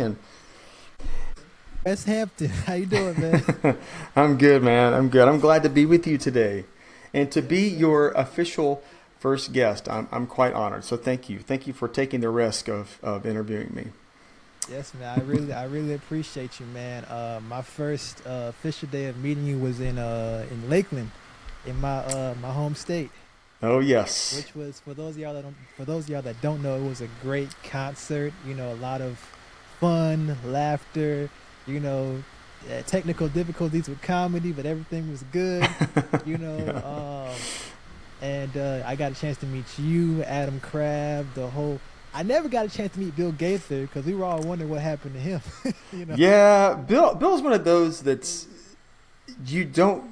And Wes Hampton, how you doing, man? I'm good, man. I'm good. I'm glad to be with you today and to Yes, be sir. your official first guest. I'm quite honored. So thank you. Thank you for taking the risk of interviewing me. Yes, man. I really appreciate you, man. My first official day of meeting you was in Lakeland, in my home state, Oh, yes. which was for those of y'all that don't know, it was a great concert. A lot of fun, laughter. You know, technical difficulties with comedy, but everything was good. You know, Yeah. um, and I got a chance to meet you, Adam Crab, the whole. I never got a chance to meet Bill Gaither because we were all wondering what happened to him. you know, Yeah, Bill's one of those that's you don't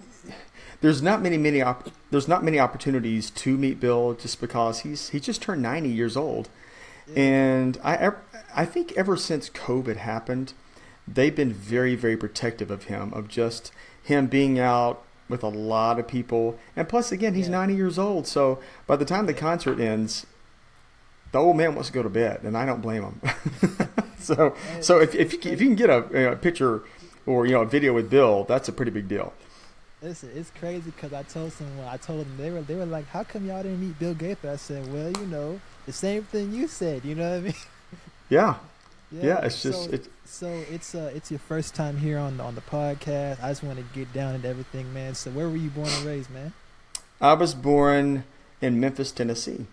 there's not many opportunities to meet Bill just because he just turned 90 years old. yeah, And I think ever since COVID happened, they've been very, very protective of him, of just him being out with a lot of people. And plus, again, he's yeah, 90 years old. So by the time the yeah. concert ends, the old man wants to go to bed, and I don't blame him. so And so it's if you crazy. can get a picture or a video with Bill, that's a pretty big deal. Listen, it's crazy because I told them they were like, "How come y'all didn't meet Bill Gaither?" I said, "Well, the same thing you said. You know what I mean?" Yeah, yeah. Yeah. It's just So it's your first time here on the podcast. I just want to get down into everything, man. So where were you born and raised, man? I was born in Memphis, Tennessee.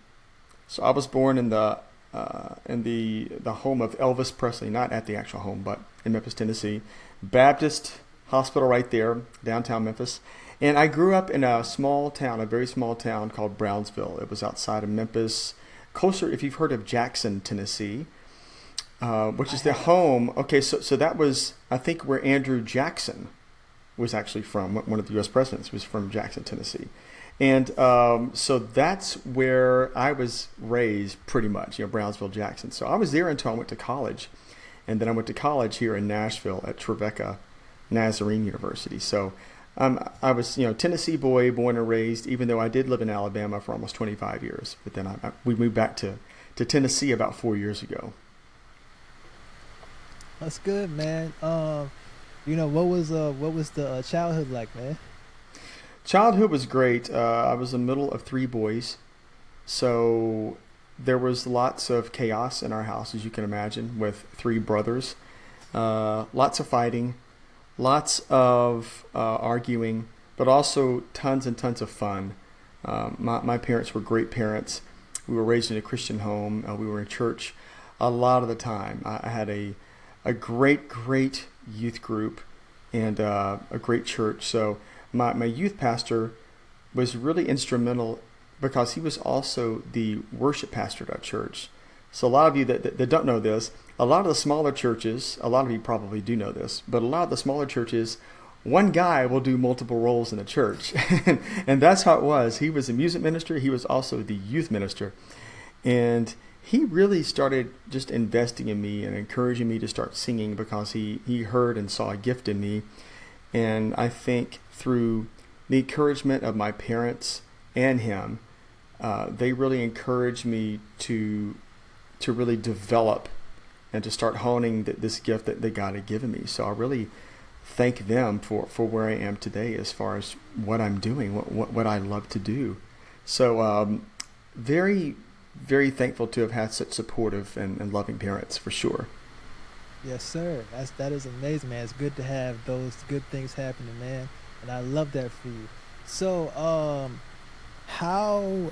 So I was born in the home of Elvis Presley, not at the actual home, but in Memphis, Tennessee, Baptist Hospital right there, downtown Memphis. And I grew up in a small town, a very small town called Brownsville. It was outside of Memphis, closer if you've heard of Jackson, Tennessee, which I is the have. home. Okay, so that was I think where Andrew Jackson was actually from. One of the U.S. presidents was from Jackson, Tennessee. And so that's where I was raised pretty much, Brownsville, Jackson. So I was there until I went to college. And then I went to college here in Nashville at Trevecca Nazarene University. So I was, Tennessee boy, born and raised, even though I did live in Alabama for almost 25 years. But then we moved back to Tennessee about 4 years ago. That's good, man. What was the childhood like, man? Childhood was great. I was the middle of three boys. So there was lots of chaos in our house, as you can imagine, with three brothers. Lots of fighting, lots of arguing, but also tons and tons of fun. My parents were great parents. We were raised in a Christian home. We were in church a lot of the time. I had a great, great youth group and a great church. So my youth pastor was really instrumental because he was also the worship pastor at our church. So a lot of you that don't know this, a lot of the smaller churches, a lot of you probably do know this, but a lot of the smaller churches, one guy will do multiple roles in the church. And that's how it was. He was a music minister. He was also the youth minister. And he really started just investing in me and encouraging me to start singing because he heard and saw a gift in me. And I think through the encouragement of my parents and him, they really encouraged me to really develop and to start honing this gift that God had given me. So I really thank them for where I am today as far as what I'm doing, what I love to do. So very, very thankful to have had such supportive and loving parents for sure. Yes, sir. That is amazing, man. It's good to have those good things happening, man. And I love that for you. So, how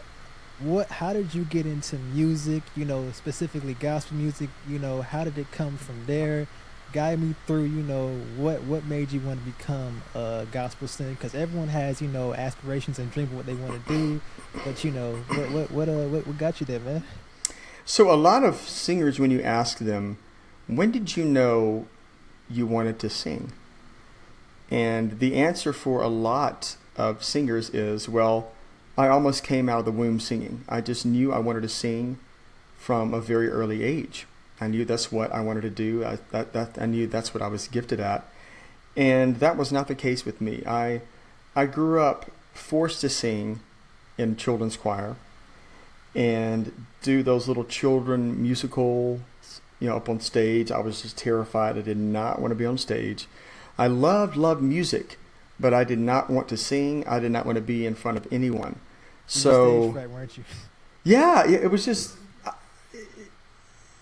how did you get into music, specifically gospel music? How did it come from there? Guide me through, what made you want to become a gospel singer? Because everyone has, aspirations and dreams of what they want to do, but what got you there, man? So a lot of singers, when you ask them, when did you know you wanted to sing? And the answer for a lot of singers is, well, I almost came out of the womb singing. I just knew I wanted to sing from a very early age. I knew that's what I wanted to do. I knew that's what I was gifted at. And that was not the case with me. I grew up forced to sing in children's choir and do those little children musical, up on stage. I was just terrified. I did not want to be on stage. I loved music, but I did not want to sing. I did not want to be in front of anyone. You were stage So fright, weren't you? yeah, it was just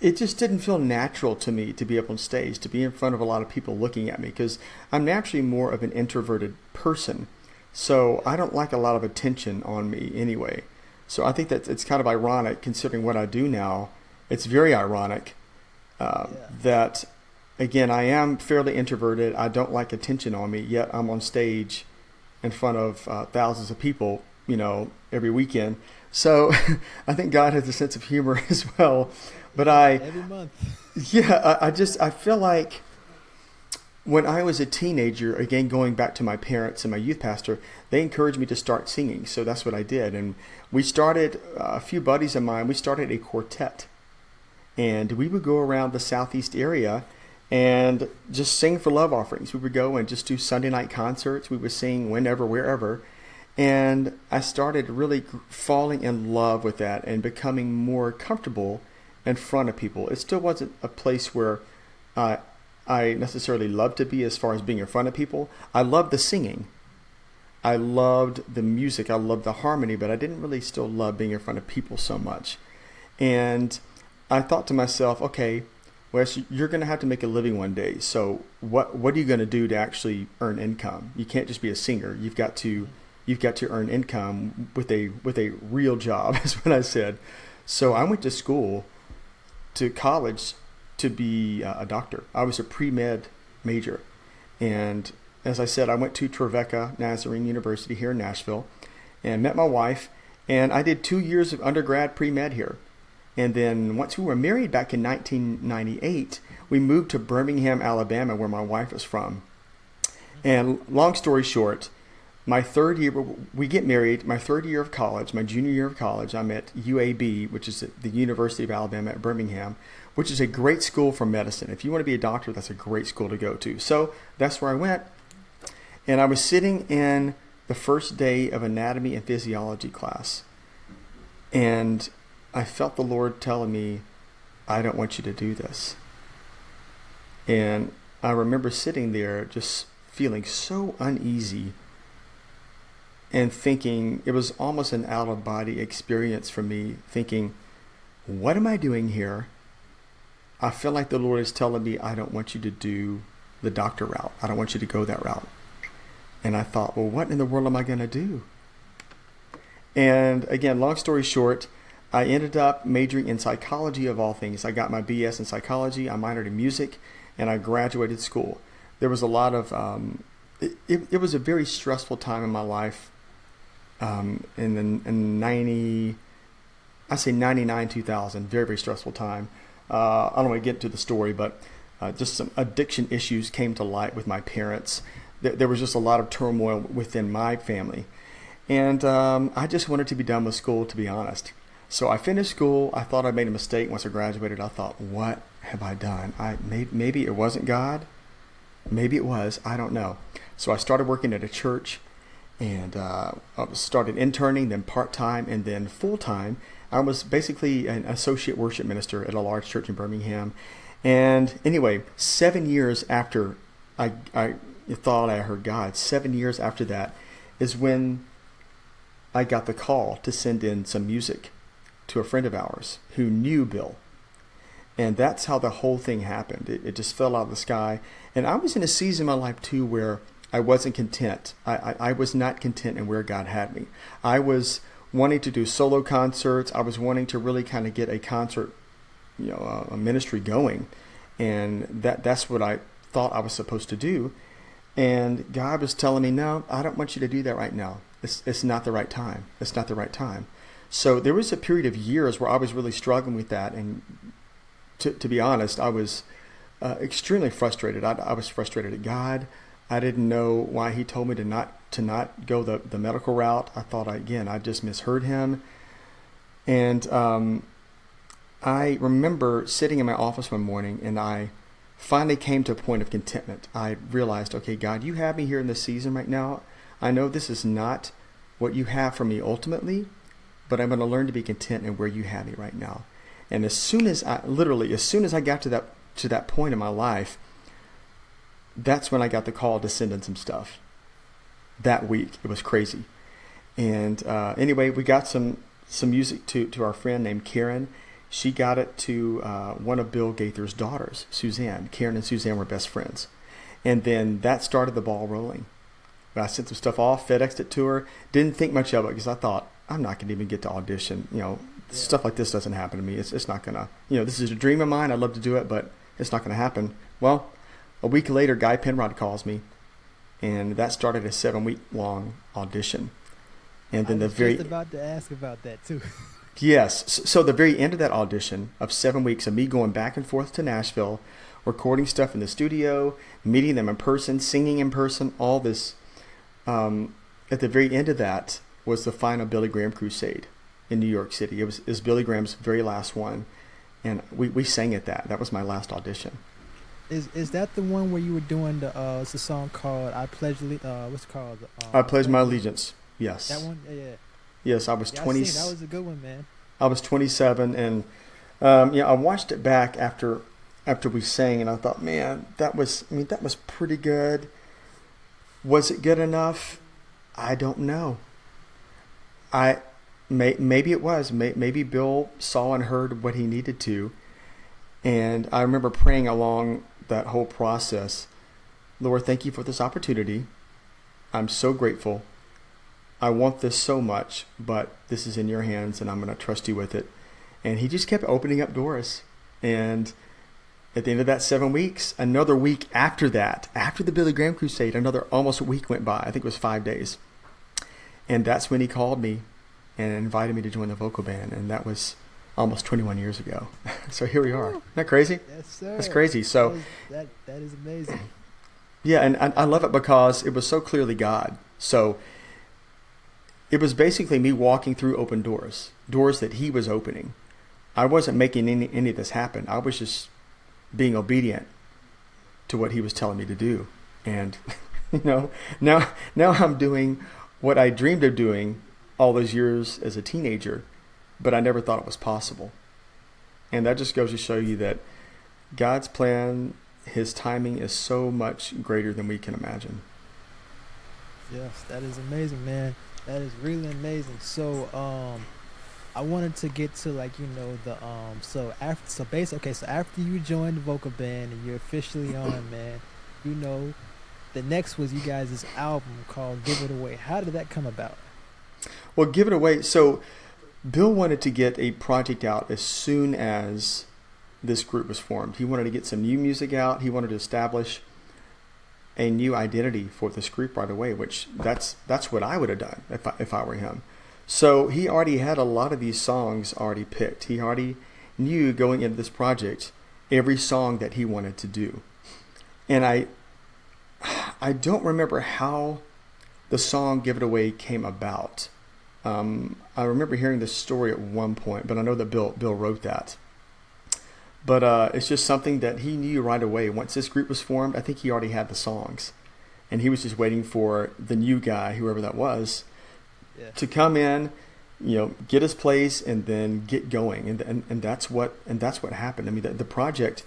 it just didn't feel natural to me to be up on stage, to be in front of a lot of people looking at me, because I'm naturally more of an introverted person. So I don't like a lot of attention on me anyway. So I think that it's kind of ironic considering what I do now. It's very ironic Yeah. that, again, I am fairly introverted. I don't like attention on me, yet I'm on stage in front of thousands of people, every weekend. So I think God has a sense of humor as well. But Every month. yeah, I feel like when I was a teenager, again, going back to my parents and my youth pastor, they encouraged me to start singing. So that's what I did. And we started, a few buddies of mine, we started a quartet. And we would go around the southeast area and just sing for love offerings. We would go and just do Sunday night concerts. We would sing whenever, wherever. And I started really falling in love with that and becoming more comfortable in front of people. It still wasn't a place where I necessarily loved to be as far as being in front of people. I loved the singing. I loved the music. I loved the harmony, but I didn't really still love being in front of people so much. And I thought to myself, okay, Wes, you're going to have to make a living one day. So what are you going to do to actually earn income? You can't just be a singer. You've got to earn income with a real job, is what I said. So I went to school, to college, to be a doctor. I was a pre-med major. And as I said, I went to Trevecca Nazarene University here in Nashville and met my wife. And I did 2 years of undergrad pre-med here. And then once we were married back in 1998, we moved to Birmingham, Alabama, where my wife is from. And long story short, my third year, we get married, my third year of college, my junior year of college, I'm at UAB, which is the University of Alabama at Birmingham, which is a great school for medicine. If you want to be a doctor, that's a great school to go to. So that's where I went. And I was sitting in the first day of anatomy and physiology class. And I felt the Lord telling me, I don't want you to do this. And I remember sitting there just feeling so uneasy and thinking, it was almost an out-of-body experience for me, thinking, what am I doing here? I feel like the Lord is telling me, I don't want you to do the doctor route. I don't want you to go that route. And I thought, well, what in the world am I going to do? And again, long story short, I ended up majoring in psychology of all things. I got my BS in psychology, I minored in music, and I graduated school. There was a lot of, it was a very stressful time in my life. In 99, 2000, very, very stressful time. I don't want to get into the story, but just some addiction issues came to light with my parents. There was just a lot of turmoil within my family. And I just wanted to be done with school, to be honest. So I finished school. I thought I made a mistake once I graduated. I thought, what have I done? Maybe it wasn't God. Maybe it was. I don't know. So I started working at a church. And I started interning, then part-time, and then full-time. I was basically an associate worship minister at a large church in Birmingham. And anyway, 7 years after I thought I heard God, 7 years after that is when I got the call to send in some music to a friend of ours who knew Bill. And that's how the whole thing happened. It just fell out of the sky. And I was in a season in my life, too, where I wasn't content. I was not content in where God had me. I was wanting to do solo concerts. I was wanting to really kind of get a concert, a ministry going. And that's what I thought I was supposed to do. And God was telling me, no, I don't want you to do that right now. It's not the right time. It's not the right time. So there was a period of years where I was really struggling with that. And to be honest, I was extremely frustrated. I was frustrated at God. I didn't know why he told me to not go the medical route. I thought, I just misheard him. And I remember sitting in my office one morning, and I finally came to a point of contentment. I realized, okay, God, you have me here in this season right now. I know this is not what you have for me ultimately, but I'm going to learn to be content in where you have me right now. And as soon as I got to that point in my life, that's when I got the call to send in some stuff. That week, it was crazy. And anyway, we got some music to our friend named Karen. She got it to one of Bill Gaither's daughters, Suzanne. Karen and Suzanne were best friends. And then that started the ball rolling. I sent some stuff off, FedExed it to her. Didn't think much of it because I thought, I'm not going to even get to audition. Stuff like this doesn't happen to me. It's not going to, this is a dream of mine. I'd love to do it, but it's not going to happen. Well, a week later, Guy Penrod calls me, and that started a 7-week long audition. And then I was just about to ask about that too. Yes. So the very end of that audition of 7 weeks of me going back and forth to Nashville, recording stuff in the studio, meeting them in person, singing in person, all this. At the very end of that was the final Billy Graham crusade in New York City. It was Billy Graham's very last one, and we sang at that. That was my last audition. Is that the one where you were doing it's a song called "I Pledge"? What's it called? I Pledge My Allegiance. Yes. That one. Yeah. Yes, I was 20. That was a good one, man. I was 27, and I watched it back after we sang, and I thought, man, that was pretty good. Was it good enough? I don't know. Maybe it was. Maybe Bill saw and heard what he needed to, and I remember praying along that whole process. Lord, thank you for this opportunity. I'm so grateful. I want this so much, but this is in your hands, and I'm going to trust you with it. And he just kept opening up doors. And at the end of that 7 weeks, another week after that, after the Billy Graham crusade, another almost a week went by. I think it was 5 days. And that's when he called me and invited me to join the vocal band. And that was almost 21 years ago. So here we are. Isn't that crazy? Yes, sir. That's crazy. So that is amazing. Yeah, and I love it because it was so clearly God. So it was basically me walking through open doors that he was opening. I wasn't making any of this happen. I was just being obedient to what he was telling me to do. And, now I'm doing what I dreamed of doing all those years as a teenager, but I never thought it was possible. And that just goes to show you that God's plan, his timing is so much greater than we can imagine. Yes, that is amazing, man. That is really amazing. So, I wanted to get to so after you joined the vocal band and you're officially on, man, the next was you guys' album called Give It Away. How did that come about? Well, Give It Away. So Bill wanted to get a project out as soon as this group was formed. He wanted to get some new music out. He wanted to establish a new identity for this group right away, which that's what I would have done if I were him. So he already had a lot of these songs already picked. He already knew going into this project every song that he wanted to do. And I don't remember how the song Give It Away came about. I remember hearing this story at one point, but I know that Bill wrote that. But it's just something that he knew right away. Once this group was formed, I think he already had the songs. And he was just waiting for the new guy, whoever that was, to come in, get his place and then get going. And that's what happened. I mean, the project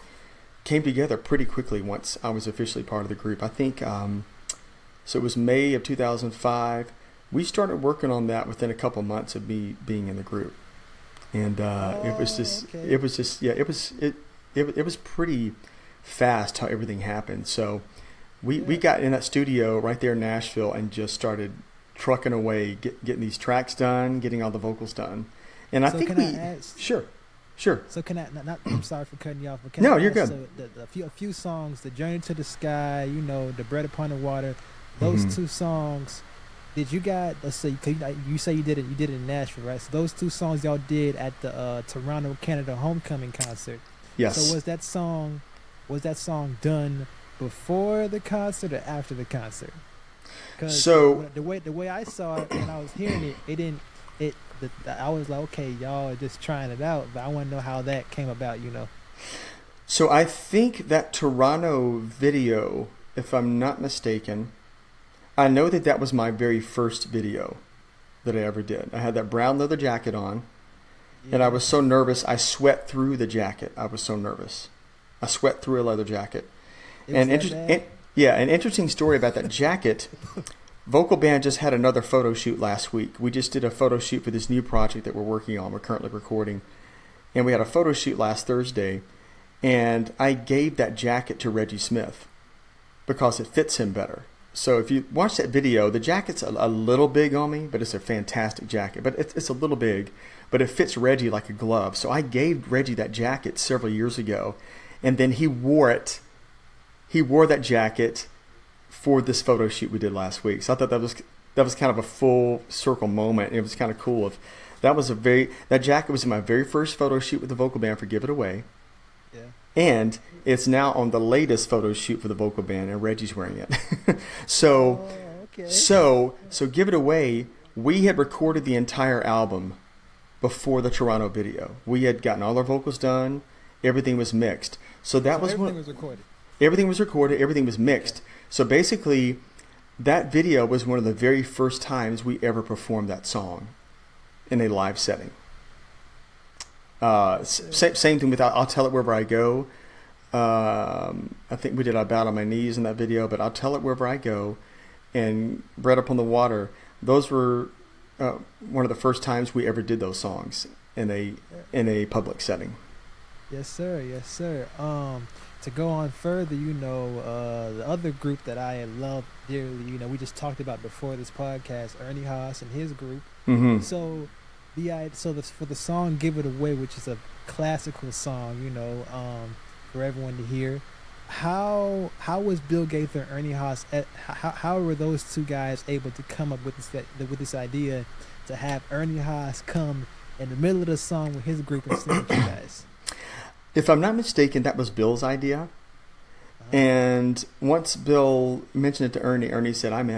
came together pretty quickly once I was officially part of the group. I think, so it was May of 2005. We started working on that within a couple months of me being in the group. And it was pretty fast how everything happened. So we got in that studio right there in Nashville and just started trucking away, getting these tracks done, getting all the vocals done. And I think sure. So can I not? I'm sorry for cutting you off. But You're good. So a few songs, "The Journey to the Sky," "The Bread Upon the Water," those two songs. Did you guys? Let's say you say you did it in Nashville, right? So those two songs y'all did at the Toronto, Canada homecoming concert. Yes. So was that song done before the concert or after the concert? So the way I saw it when I was hearing it, I was like, okay, y'all are just trying it out, but I want to know how that came about, So I think that Toronto video, if I'm not mistaken, I know that was my very first video that I ever did. I had that brown leather jacket on, And I Yeah. was so nervous, I sweat through the jacket. I was so nervous. I sweat through a leather jacket. It was And, that bad. yeah, an interesting story about that jacket. Vocal Band just had another photo shoot last week. We just did a photo shoot for this new project that we're working on. We're currently recording. And we had a photo shoot last Thursday. And I gave that jacket to Reggie Smith because it fits him better. So if you watch that video, the jacket's a little big on me, but it's a fantastic jacket. But it's a little big, but it fits Reggie like a glove. So I gave Reggie that jacket several years ago. And then he wore it. He wore that jacket for this photo shoot we did last week. So I thought that was kind of a full circle moment. It was kind of cool. That jacket was in my very first photo shoot with the Vocal Band for Give It Away. Yeah. And it's now on the latest photo shoot for the Vocal Band, and Reggie's wearing it. So, Oh, okay. so Give It Away, we had recorded the entire album before the Toronto video. We had gotten all our vocals done. Everything was mixed. So that was everything was recorded. everything was recorded. Everything was mixed. So basically, that video was one of the very first times we ever performed that song in a live setting. Same thing with I'll Tell It Wherever I Go. I think we did I Bowed on My Knees in that video, but I'll Tell It Wherever I Go and Bread Upon the Water. Those were one of the first times we ever did those songs in a public setting. Yes, sir. Yes, sir. To go on further, the other group that I love dearly, we just talked about before this podcast, Ernie Haas and his group. Mm-hmm. So, for the song "Give It Away," which is a classical song, for everyone to hear. How was Bill Gaither and Ernie Haas? How were those two guys able to come up with this idea to have Ernie Haas come in the middle of the song with his group and sing with you guys? If I'm not mistaken, that was Bill's idea. And once Bill mentioned it to Ernie, Ernie said, I'm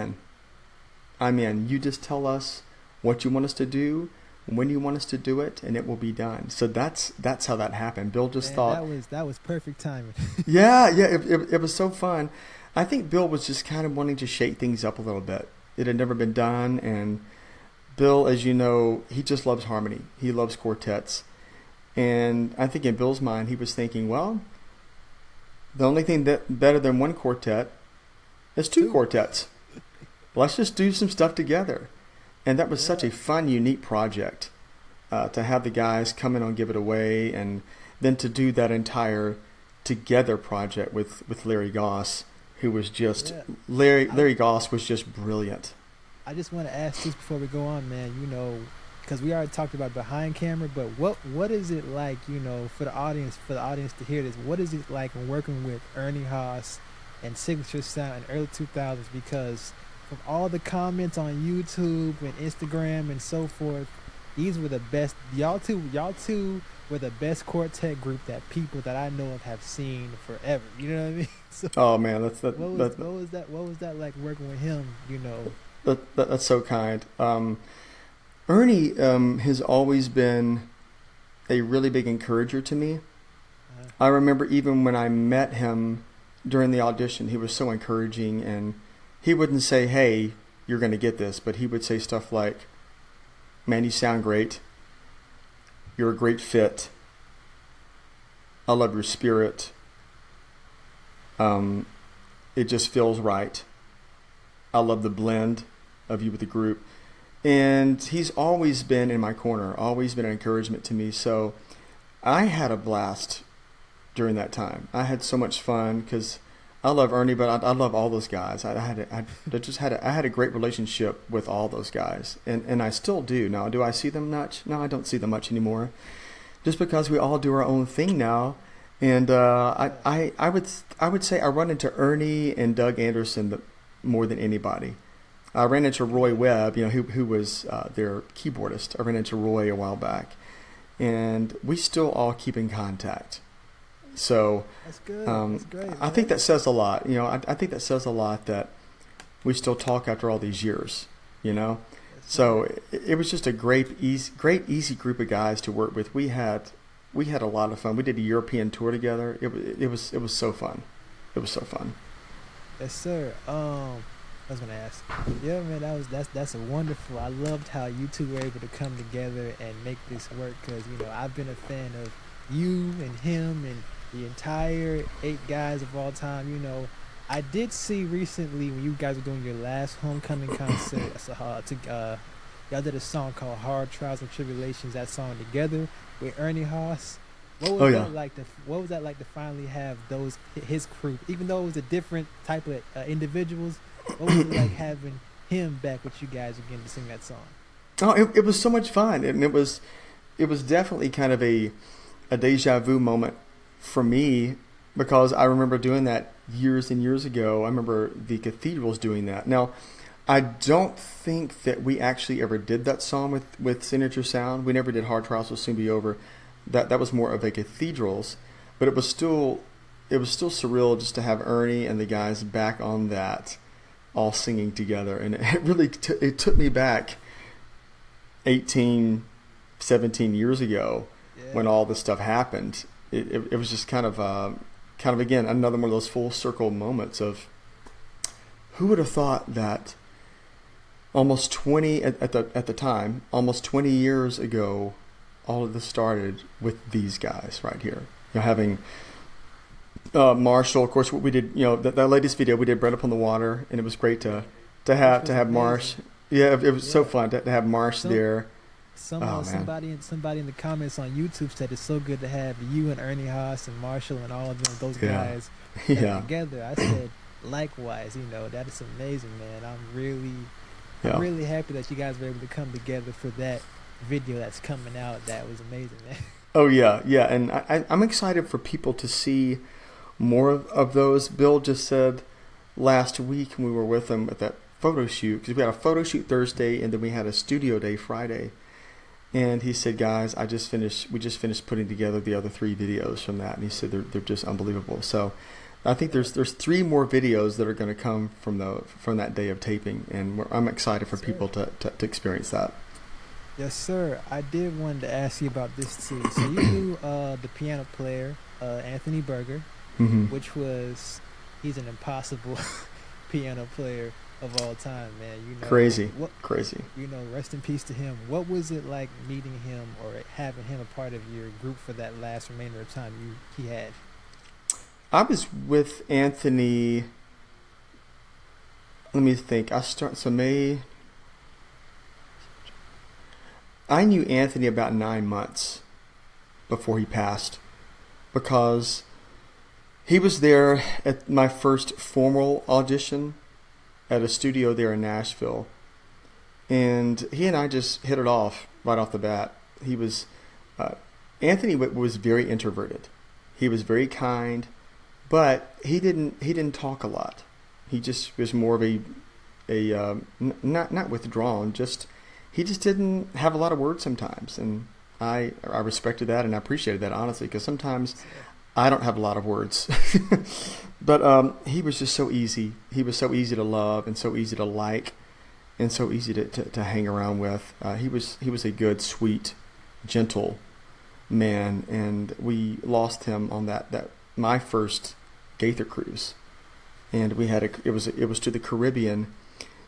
in. You just tell us what you want us to do, when you want us to do it, and it will be done. So that's how that happened. Bill just thought... That was perfect timing. Yeah, it was so fun. I think Bill was just kind of wanting to shake things up a little bit. It had never been done, and Bill, as you know, he just loves harmony. He loves quartets. And I think in Bill's mind, he was thinking, well, the only thing that better than one quartet is two quartets. Let's just do some stuff together. And that was such a fun, unique project to have the guys come in on Give It Away, and then to do that entire together project with Larry Goss, who was just Larry Goss was just brilliant. I just want to ask this before we go on, man. Because we already talked about behind camera, but what is it like, for the audience to hear this? What is it like when working with Ernie Haas and Signature Sound in early 2000s? Because from all the comments on YouTube and Instagram and so forth, these were the best. Y'all two were the best quartet group that people that I know of have seen forever. You know what I mean? So Oh man, what was that like working with him? that's so kind. Ernie has always been a really big encourager to me. I remember even when I met him during the audition, he was so encouraging, and he wouldn't say, hey, you're going to get this, but he would say stuff like, man, you sound great. You're a great fit. I love your spirit. It just feels right. I love the blend of you with the group. And he's always been in my corner, always been an encouragement to me. So I had a blast during that time. I had so much fun because I love Ernie, but I love all those guys. I had a great relationship with all those guys, and I still do. Now, do I see them much? No, I don't see them much anymore, just because we all do our own thing now. And I would say I run into Ernie and Doug Anderson more than anybody. I ran into Roy Webb, who was their keyboardist. I ran into Roy a while back, and we still all keep in contact. So that's good. That's great. I think that says a lot. I think that says a lot that we still talk after all these years. So it was just a great, easy group of guys to work with. We had a lot of fun. We did a European tour together. It was so fun. It was so fun. Yes, sir. I was gonna ask. Yeah, man, that's a wonderful. I loved how you two were able to come together and make this work because I've been a fan of you and him and the entire eight guys of all time. I did see recently when you guys were doing your last homecoming concert. Y'all did a song called "Hard Trials and Tribulations." That song together with Ernie Haas. Oh yeah. What was that like to finally have his crew, even though it was a different type of individuals? What was it like having him back with you guys again to sing that song? Oh, it was so much fun, and it was definitely kind of a deja vu moment for me because I remember doing that years and years ago. I remember the Cathedrals doing that. Now, I don't think that we actually ever did that song with Signature Sound. We never did Hard Trials Will Soon Be Over. That was more of a Cathedrals, but it was still surreal just to have Ernie and the guys back on that, all singing together, and it really it took me back 18, 17 years ago when Yeah. all this stuff happened. It was just kind of again another one of those full circle moments of who would have thought that almost 20 at the time, almost 20 years ago, all of this started with these guys right here. Having Marshall, of course, what we did, that latest video we did, Bread Up on the Water, and it was great to Which have was to have Marsh. amazing. Yeah, it was so Yeah. fun to have Marsh So there. somehow Oh man, somebody in the comments on YouTube said it's so good to have you and Ernie Haas and Marshall and all of those yeah, guys back yeah, together. I said likewise, that is amazing, man. I'm yeah. really happy that you guys were able to come together for that video that's coming out. That was amazing, man. Oh yeah, yeah, and I'm excited for people to see more of those. Bill just said last week when we were with him at that photo shoot, because we had a photo shoot Thursday and then we had a studio day Friday, and he said, guys, we just finished putting together the other three videos from that, and he said they're just unbelievable. So I think there's three more videos that are going to come from that day of taping, and I'm excited for Sir. people to experience that. Yes, sir. I did want to ask you about this too. So you knew the piano player, Anthony Berger, Hmm. which was he's an impossible piano player of all time, man. Crazy, What crazy. rest in peace to him. What was it like meeting him or having him a part of your group for that last remainder of time he had? I was with Anthony. Let me think. May. I knew Anthony about 9 months before he passed because he was there at my first formal audition at a studio there in Nashville, and he and I just hit it off right off the bat. He was uh, Anthony was very introverted. He was very kind, but he didn't talk a lot. He just was more of not withdrawn. He just didn't have a lot of words sometimes, and I respected that and I appreciated that honestly because sometimes I don't have a lot of words. But he was just so easy. He was so easy to love and so easy to like and so easy to hang around with. He was a good, sweet, gentle man, and we lost him on that my first Gaither cruise, and it was to the Caribbean,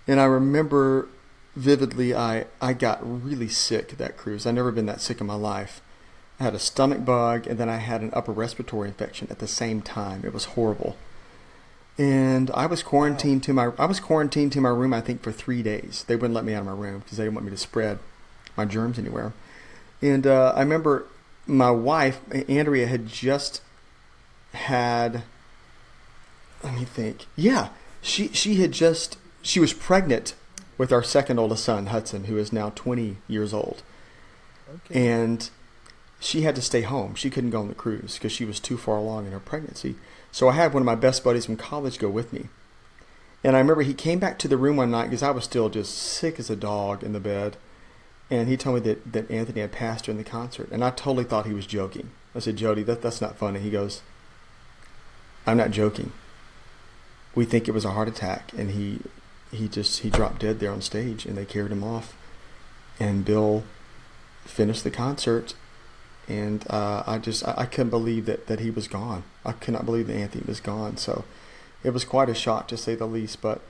and I remember vividly I got really sick that cruise. I'd never been that sick in my life. I had a stomach bug and then I had an upper respiratory infection at the same time. It was horrible. And I was Wow. quarantined to my room I think for 3 days. They wouldn't let me out of my room because they didn't want me to spread my germs anywhere. And I remember my wife Andrea had just had, let me think. Yeah, she was pregnant with our second oldest son Hudson, who is now 20 years old, Okay. and she had to stay home. She couldn't go on the cruise because she was too far along in her pregnancy. So I had one of my best buddies from college go with me. And I remember he came back to the room one night because I was still just sick as a dog in the bed. And he told me that Anthony had passed during the concert. And I totally thought he was joking. I said, Jody, that's not funny. He goes, I'm not joking. We think it was a heart attack. And he dropped dead there on stage and they carried him off. And Bill finished the concert, and I couldn't believe that he was gone. I could not believe that Anthony was gone. So it was quite a shock to say the least. But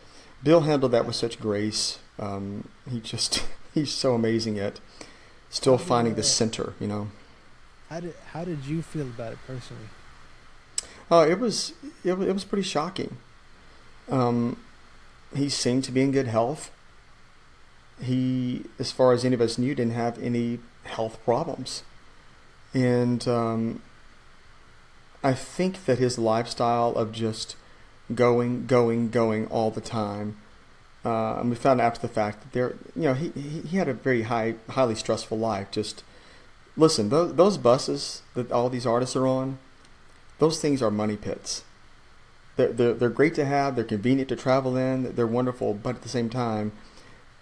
Bill handled that with such grace. He just he's so amazing at still How did finding the center. how did you feel about it personally? Oh, it was pretty shocking. Um, he seemed to be in good health. He, as far as any of us knew, didn't have any health problems, and I think that his lifestyle of just going all the time. And we found out after the fact that he had a very highly stressful life. Just listen, those buses that all these artists are on, those things are money pits. They're great to have. They're convenient to travel in. They're wonderful, but at the same time,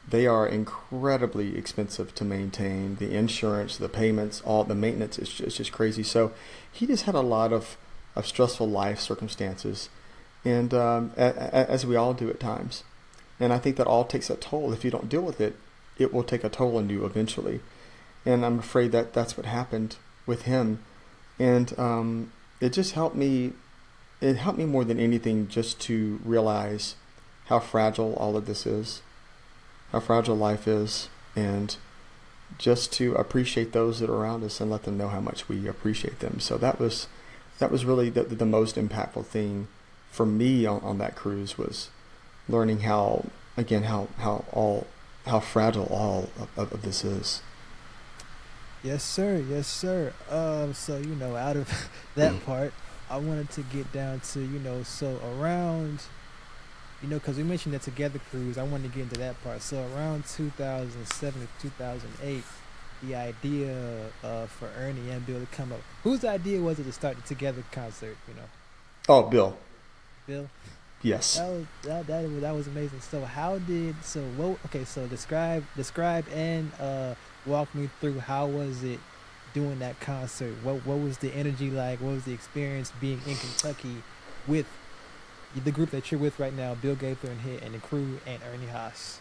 they are incredibly expensive to maintain. The insurance, the payments, all the maintenance is just crazy. So he just had a lot of stressful life circumstances, and as we all do at times. And I think that all takes a toll. If you don't deal with it, it will take a toll on you eventually. And I'm afraid that that's what happened with him. And it just helped me. It helped me more than anything just to realize how fragile all of this is, how fragile life is, and just to appreciate those that are around us and let them know how much we appreciate them. So that was really the most impactful thing for me on that cruise, was learning how fragile all of this is. Yes, sir. Yes, sir. So out of that part, I wanted to get down to so around because we mentioned the Together cruise. I wanted to get into that part. So around 2007 to 2008, the idea for Ernie and Bill to come up. Whose idea was it to start the Together concert? Oh, Bill. Bill. Yes. That was amazing. So so describe and walk me through how was it doing that concert? What was the energy like? What was the experience being in Kentucky with the group that you're with right now, Bill Gaither and the crew and Ernie Haas?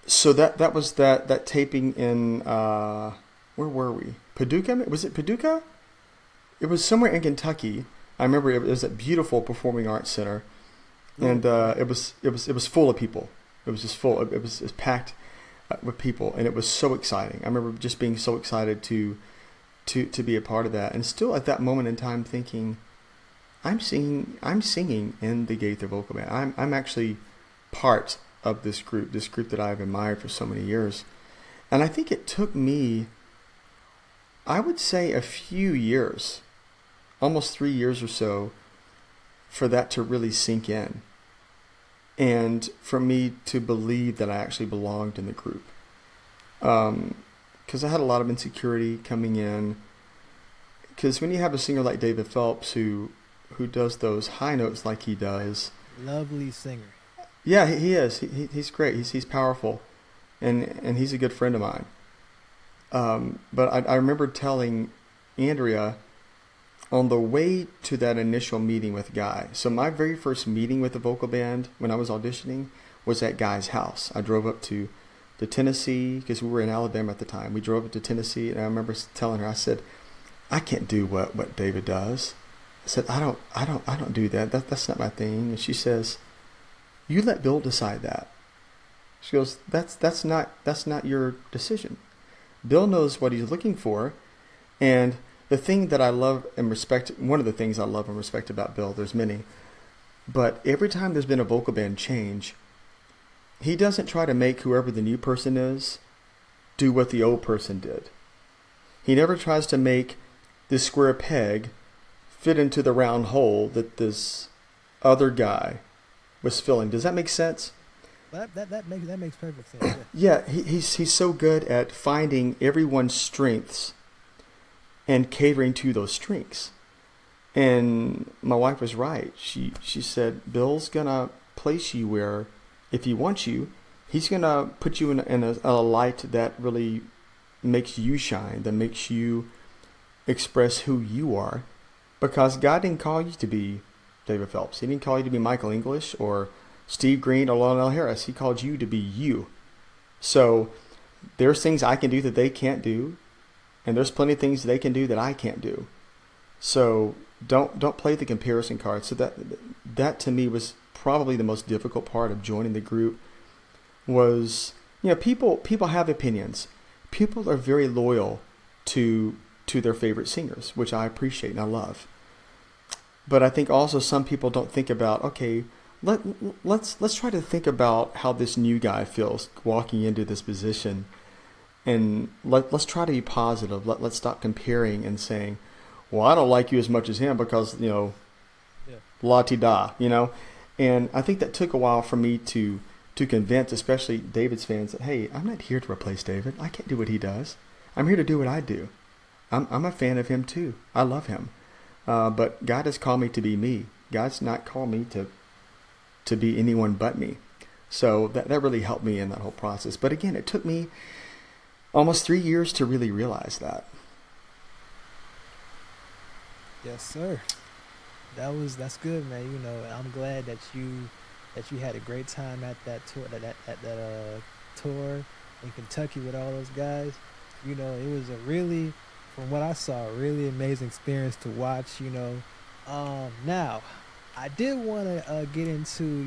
So that was that taping in where were we? Paducah? Was it Paducah? It was somewhere in Kentucky. I remember it was at beautiful Performing Arts Center, and it was full of people. It was just full. It was packed with people, and it was so exciting. I remember just being so excited to be a part of that, and still at that moment in time thinking, I'm singing in the Gaither vocal band. I'm actually part of this group that I've admired for so many years, and I think it took me, I would say, a few years, almost 3 years or so, for that to really sink in, and for me to believe that I actually belonged in the group. Because I had a lot of insecurity coming in. Because when you have a singer like David Phelps who does those high notes like he does, lovely singer. Yeah, he is. He's great. He's powerful, and he's a good friend of mine. But I remember telling Andrea on the way to that initial meeting with Guy. So my very first meeting with the vocal band when I was auditioning was at Guy's house. I drove up to Tennessee because we were in Alabama at the time. We drove up to Tennessee, and I remember telling her, I said, I can't do what David does. I said, I don't do that. That's not my thing. And she says, you let Bill decide that. She goes, that's not your decision. Bill knows what he's looking for, and the thing that I love and respect, one of the things I love and respect about Bill, there's many, but every time there's been a vocal band change, he doesn't try to make whoever the new person is do what the old person did. He never tries to make this square peg fit into the round hole that this other guy was filling. Does that make sense? That makes perfect sense. Yeah, he's so good at finding everyone's strengths and catering to those strengths. And my wife was right. She said, Bill's gonna place you where, if he wants you, he's gonna put you in a light that really makes you shine, that makes you express who you are. Because God didn't call you to be David Phelps. He didn't call you to be Michael English or Steve Green or Lionel Harris. He called you to be you. So there's things I can do that they can't do, and there's plenty of things they can do that I can't do. So don't play the comparison card. So that to me was probably the most difficult part of joining the group was, people have opinions. People are very loyal to their favorite singers, which I appreciate and I love. But I think also some people don't think about, okay, let's try to think about how this new guy feels walking into this position, and let's try to be positive. Let's stop comparing and saying, well, I don't like you as much as him because, Yeah. la-ti-da. And I think that took a while for me to convince, especially David's fans, that, hey, I'm not here to replace David. I can't do what he does. I'm here to do what I do. I'm a fan of him too. I love him. But God has called me to be me. God's not called me to be anyone but me. So that really helped me in that whole process. But again, it took me almost 3 years to really realize that. Yes, sir. That's good, man. I'm glad that you had a great time at that tour, tour in Kentucky with all those guys. It was a really, from what I saw, a really amazing experience to watch. Now I did want to get into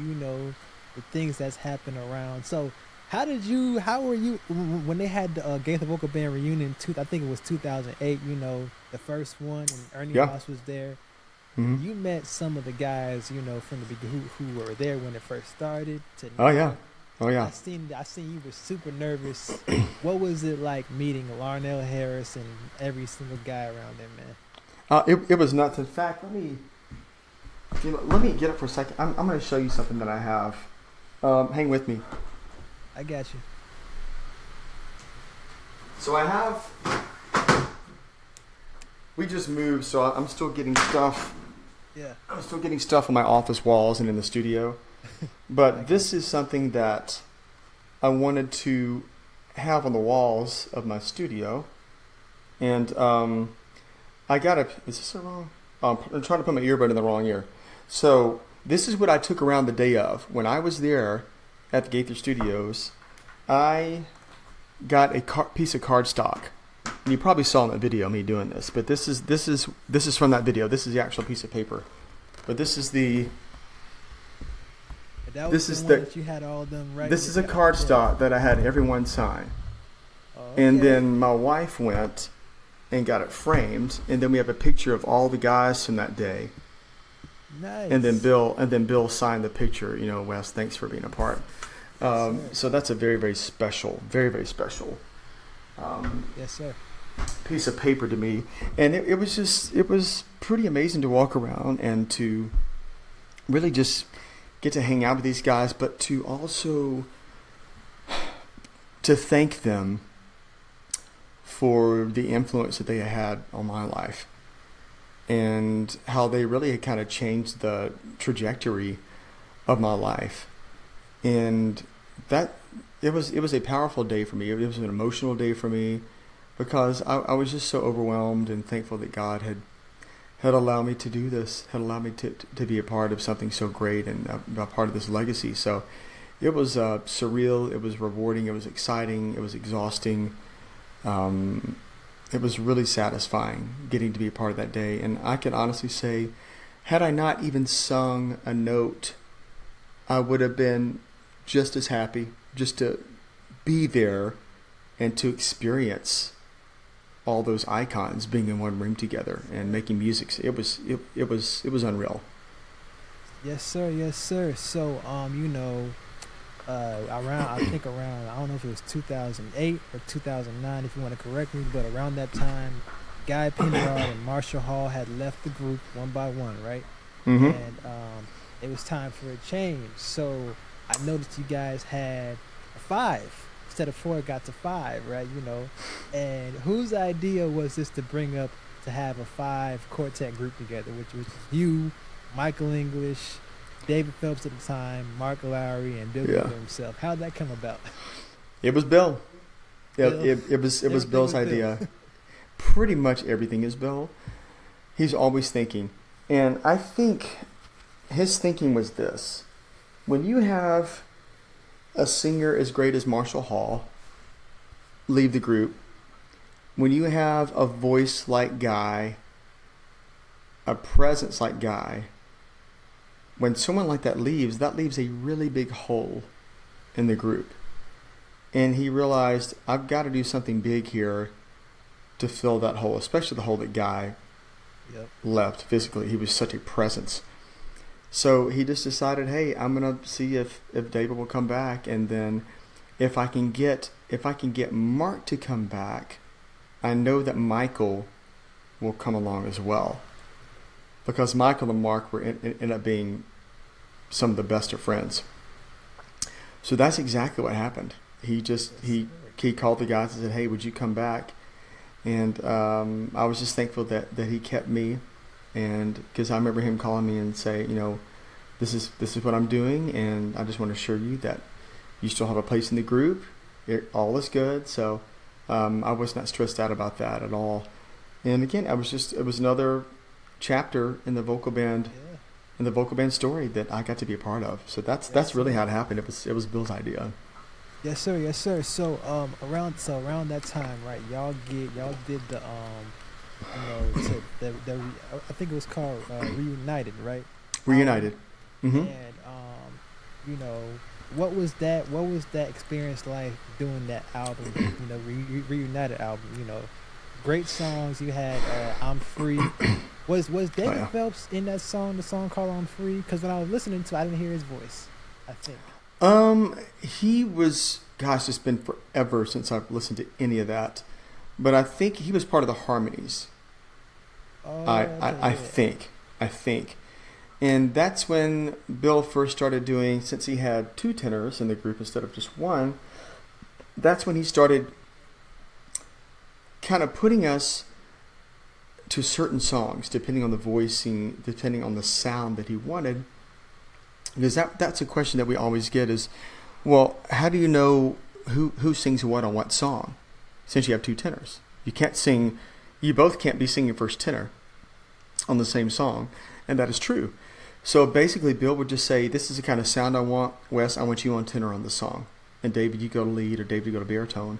the things that's happened around. So how were you when they had the Gaither Vocal Band reunion? I think it was 2008. The first one, and Ernie Yeah. Ross was there. Mm-hmm. You met some of the guys, from the beginning who were there when it first started. To Oh, now. yeah. Oh, yeah. I seen you were super nervous. What was it like meeting Larnell Harris and every single guy around there, man? It was nuts. In fact, let me get up for a second. I'm going to show you something that I have. Hang with me. I got you. So I have. We just moved, so I'm still getting stuff. Yeah. I'm still getting stuff on my office walls and in the studio. But this is something that I wanted to have on the walls of my studio. And I got a. Is this the wrong? I'm trying to put my earbud in the wrong ear. So this is what I took around the day of. When I was there at the Gaither Studios, I got a piece of cardstock. And you probably saw in the video me doing this, but this is from that video. This is the actual piece of paper. But this is the. That was This the is one the. that you had all them right. This is a cardstock that I had everyone sign. And then my wife went and got it framed, and then we have a picture of all the guys from that day. Nice. And then Bill signed the picture. Wes, thanks for being a part. So that's a very, very special, very, very special. Yes, sir. Piece of paper to me, and it was pretty amazing to walk around and to really just get to hang out with these guys, but to also to thank them for the influence that they had on my life and how they really had kind of changed the trajectory of my life. And that it was a powerful day for me. It was an emotional day for me because I was just so overwhelmed and thankful that God had allowed me to do this, had allowed me to be a part of something so great and a part of this legacy. So it was surreal, it was rewarding, it was exciting, it was exhausting. It was really satisfying getting to be a part of that day. And I can honestly say, had I not even sung a note, I would have been just as happy just to be there and to experience all those icons being in one room together and making music. It was unreal. Yes, sir. Yes, sir. So, around I don't know if it was 2008 or 2009, if you want to correct me, but around that time, Guy Penrod and Marshall Hall had left the group one by one, right? Mm-hmm. And it was time for a change. So I noticed you guys had a 5 instead of 4. It got to 5, right? And whose idea was this to bring up to have a 5 quartet group together, which was you, Michael English, David Phelps at the time, Mark Lowry, and Bill Gaither himself. How'd that come about? It was Bill. Yeah, Bill. it was Bill's idea. Pretty much everything is Bill. He's always thinking. And I think his thinking was this. When you have a singer as great as Marshall Hall leave the group, when you have a voice like Guy, a presence like Guy, when someone like that leaves a really big hole in the group. And he realized, I've got to do something big here to fill that hole, especially the hole that Guy Yep. left physically. He was such a presence. So he just decided, hey, I'm gonna see if David will come back, and then if I can get Mark to come back, I know that Michael will come along as well, because Michael and Mark were end up being some of the best of friends. So that's exactly what happened. He just he called the guys and said, hey, would you come back? And I was just thankful that he kept me, and because I remember him calling me and say, this is what I'm doing, and I just want to assure you that you still have a place in the group. All is good. So I was not stressed out about that at all. And again, it was another chapter in the vocal band story that I got to be a part of. So that's really how it happened. It was Bill's idea. Yes, sir. Yes, sir. So around that time, right? Y'all did the I think it was called Reunited, right? Reunited. And what was that experience like doing that album? Reunited album. Great songs. You had I'm Free. Was David Phelps in that song? The song called I'm Free? Because when I was listening to it, I didn't hear his voice, I think. He was, gosh, it's been forever since I've listened to any of that, but I think he was part of the harmonies. I think, and that's when Bill first started doing, since he had two tenors in the group instead of just one. That's when he started kind of putting us to certain songs, depending on the voicing, depending on the sound that he wanted. Because that's a question that we always get is, well, how do you know who sings what on what song? Since you have two tenors, you both can't be singing first tenor on the same song, and that is true. So basically, Bill would just say, this is the kind of sound I want, Wes, I want you on tenor on the song, and David, you go to lead, or David, you go to baritone.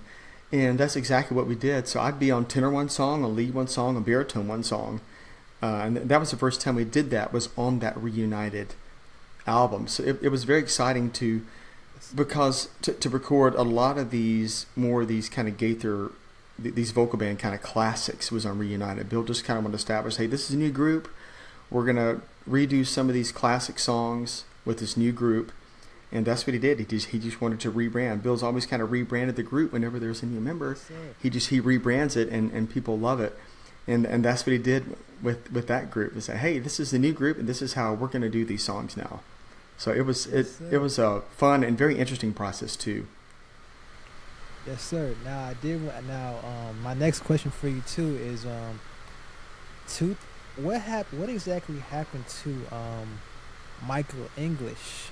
And that's exactly what we did. So I'd be on tenor one song, on lead one song, on baritone one song, and that was the first time we did that, was on that Reunited album. So it was very exciting to record a lot of these kind of Gaither, these vocal band kind of classics was on Reunited. Bill just kind of wanted to establish, hey, this is a new group. We're going to redo some of these classic songs with this new group. And that's what he did. He just wanted to rebrand. Bill's always kind of rebranded the group whenever there's a new member. He rebrands it, and people love it. And that's what he did with that group. He said, hey, this is the new group, and this is how we're going to do these songs now. So it was a fun and very interesting process too. Yes, sir. My next question for you too is what exactly happened to Michael English?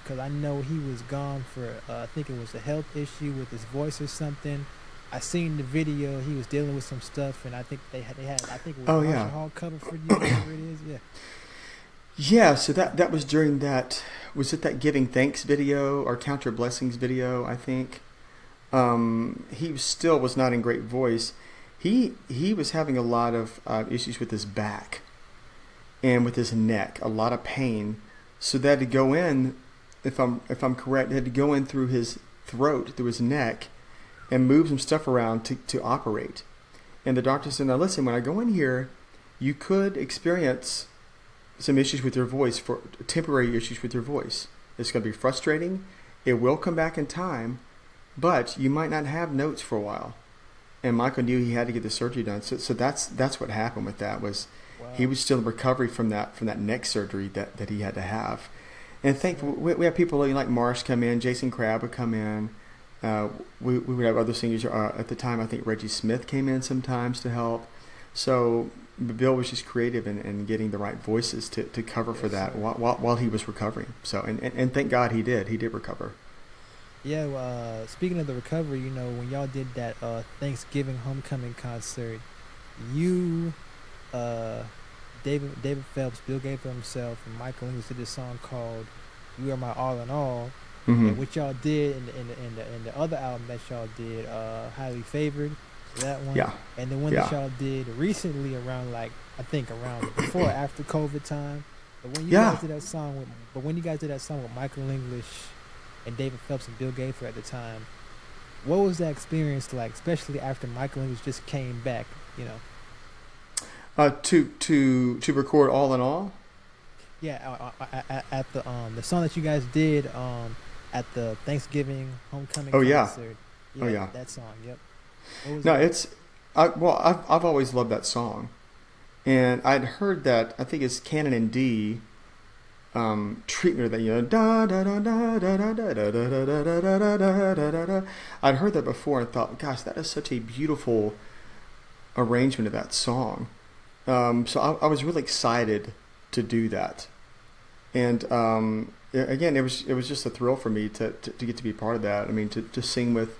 Because I know he was gone for I think it was a health issue with his voice or something. I seen the video. He was dealing with some stuff, and I think they had I think it was Marshall Hall cover for you, whatever it is. Yeah. Yeah, so that was during that, was it that Giving Thanks video or Count Your Blessings video, I think. He still was not in great voice. He was having a lot of issues with his back and with his neck, a lot of pain. So they had to go in, if I'm correct, they had to go in through his throat, through his neck, and move some stuff around to operate. And the doctor said, now listen, when I go in here, you could experience some issues with your voice, for temporary issues with your voice. It's going to be frustrating. It will come back in time, but you might not have notes for a while. And Michael knew he had to get the surgery done. So that's what happened with that, was he was still in recovery from that neck surgery that he had to have. And thankfully, we have people like Marsh come in, Jason Crabb would come in. We would have other singers. At the time, I think Reggie Smith came in sometimes to help. So Bill was just creative in getting the right voices to cover for that while he was recovering. So and thank God he did recover. Yeah. Speaking of the recovery, when y'all did that Thanksgiving homecoming concert, you, David Phelps, Bill Gaither himself, and Michael English did this song called "You Are My All in All." Mm-hmm. And what y'all did in the other album that y'all did, Highly Favored. That one, and the one that y'all did recently around before or after COVID time, But when you Yeah. guys did that song with, but when you guys did that song with Michael English and David Phelps and Bill Gaither at the time, what was that experience like, especially after Michael English just came back? You know, To record all in all. yeah, at the song that you guys did at the Thanksgiving homecoming Oh yeah. concert. Oh Yeah, yeah. that song. Yep. What was No, that? it's I've always loved that song, and I'd heard that I think it's Canon in D treatment of that, da da da da da da da da da da da da da da da da da. I'd heard that before and thought, gosh, that is such a beautiful arrangement of that song. So I was really excited to do that, and again, it was just a thrill for me to get to be part of that. I mean, to sing with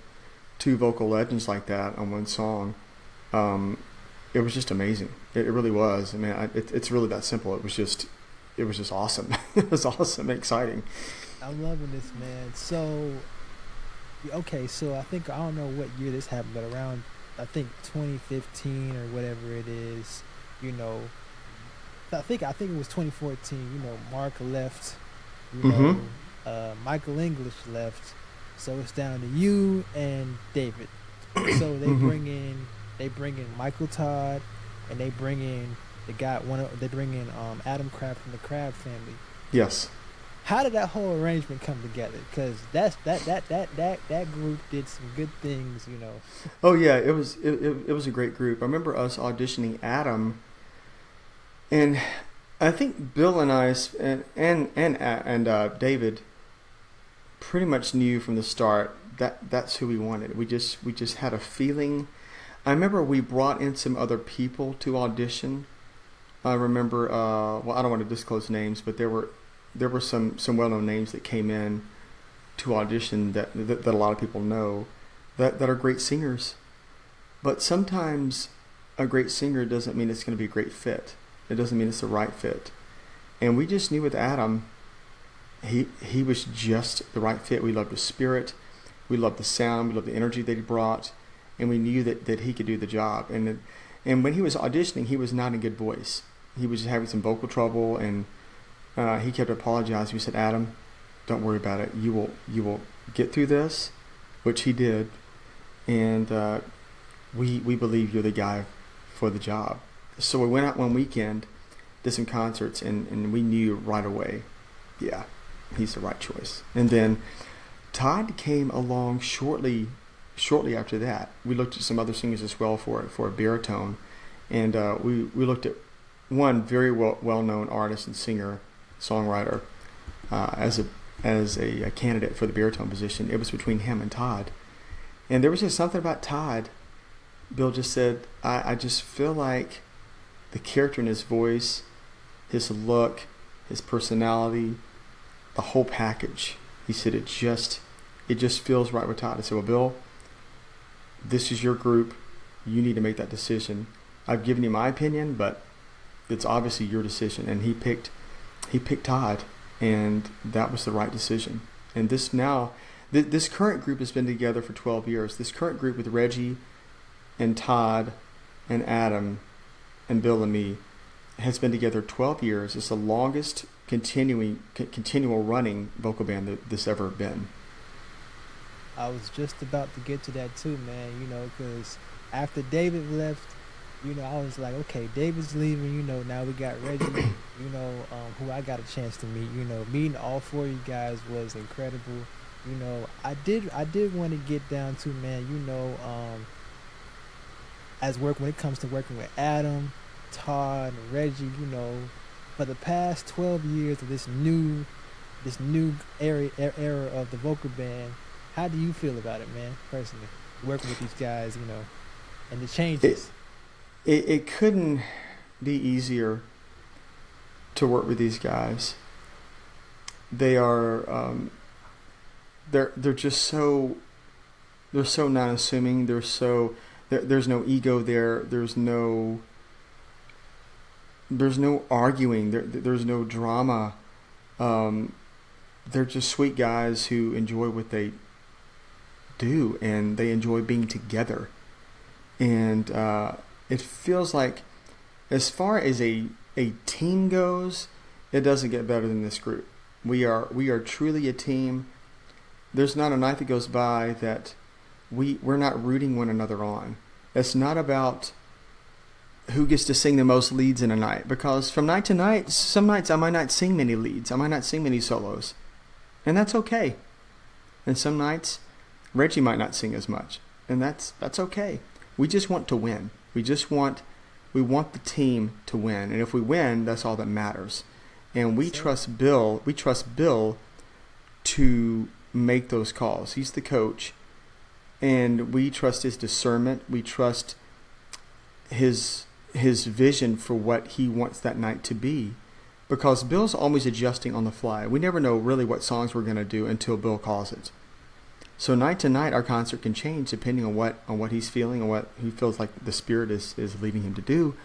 two vocal legends like that on one song, um, it was just amazing. It really was. I mean, it's really that simple. It was just awesome. It was awesome and exciting. I'm loving this, man. So, okay, so I don't know what year this happened, but around I think 2015 or whatever it is, you know, I think it was 2014. You know, Mark left. You Mm-hmm. know, Michael English left. So it's down to you and David. So Mm-hmm. they bring in Michael Todd, and they bring in they bring in Adam Crab from the Crab family. Yes. How did that whole arrangement come together? Because that group did some good things, you know. Oh yeah. It was a great group. I remember us auditioning Adam, and I think Bill and I and David pretty much knew from the start that that's who we wanted. We just had a feeling. I remember we brought in some other people to audition. I remember, well, I don't want to disclose names, but there were some well-known names that came in to audition that a lot of people know that are great singers. But sometimes a great singer doesn't mean it's going to be a great fit. It doesn't mean it's the right fit. And we just knew with Adam, he was just the right fit. We loved his spirit, we loved the sound, we loved the energy that he brought, and we knew that he could do the job. And when he was auditioning, he was not in good voice. He was just having some vocal trouble, and he kept apologizing. We said, Adam, don't worry about it. You will get through this, which he did, and we believe you're the guy for the job. So we went out one weekend, did some concerts, and we knew right away, yeah, he's the right choice. And then Todd came along shortly after that. We looked at some other singers as well for a baritone, and we looked at one very well known artist and singer songwriter as a candidate for the baritone position. It was between him and Todd, and there was just something about Todd. Bill just said, I just feel like the character in his voice, his look, his personality, the whole package. He said it just feels right with Todd. I said, well, Bill, this is your group. You need to make that decision. I've given you my opinion, but it's obviously your decision. And he picked Todd, and that was the right decision. And this current group has been together for 12 years. This current group with Reggie and Todd and Adam and Bill and me has been together 12 years. It's the longest continual running vocal band that this ever been. I was just about to get to that too, man. You know, because after David left, you know, I was like, okay, David's leaving. You know, now we got Reggie. You know, who I got a chance to meet. You know, meeting all four of you guys was incredible. You know, I did want to get down to, man. You know, as work when it comes to working with Adam, Todd, and Reggie. You know, for the past 12 years of this new era of the vocal band. How do you feel about it, man? Personally, working with these guys, you know, and the It, changes. it couldn't be easier to work with these guys. They are they're just so non-assuming. There's no ego there. There's no arguing. There's no drama. Um, they're just sweet guys who enjoy what they do, and they enjoy being together. And it feels like, as far as a team goes, It doesn't get better than this group. We are truly a team. There's not a night that goes by that we're not rooting one another on. It's not about who gets to sing the most leads in a night, because from night to night, some nights I might not sing many leads. I might not sing many solos. And that's okay. And some nights Reggie might not sing as much. And that's okay. We just want to win. We want the team to win. And if we win, that's all that matters. And we trust Bill to make those calls. He's the coach. And we trust his discernment. We trust his vision for what he wants that night to be. Because Bill's always adjusting on the fly. We never know really what songs we're going to do until Bill calls it. So night to night, our concert can change depending on what he's feeling and what he feels like the Spirit is leading him to do.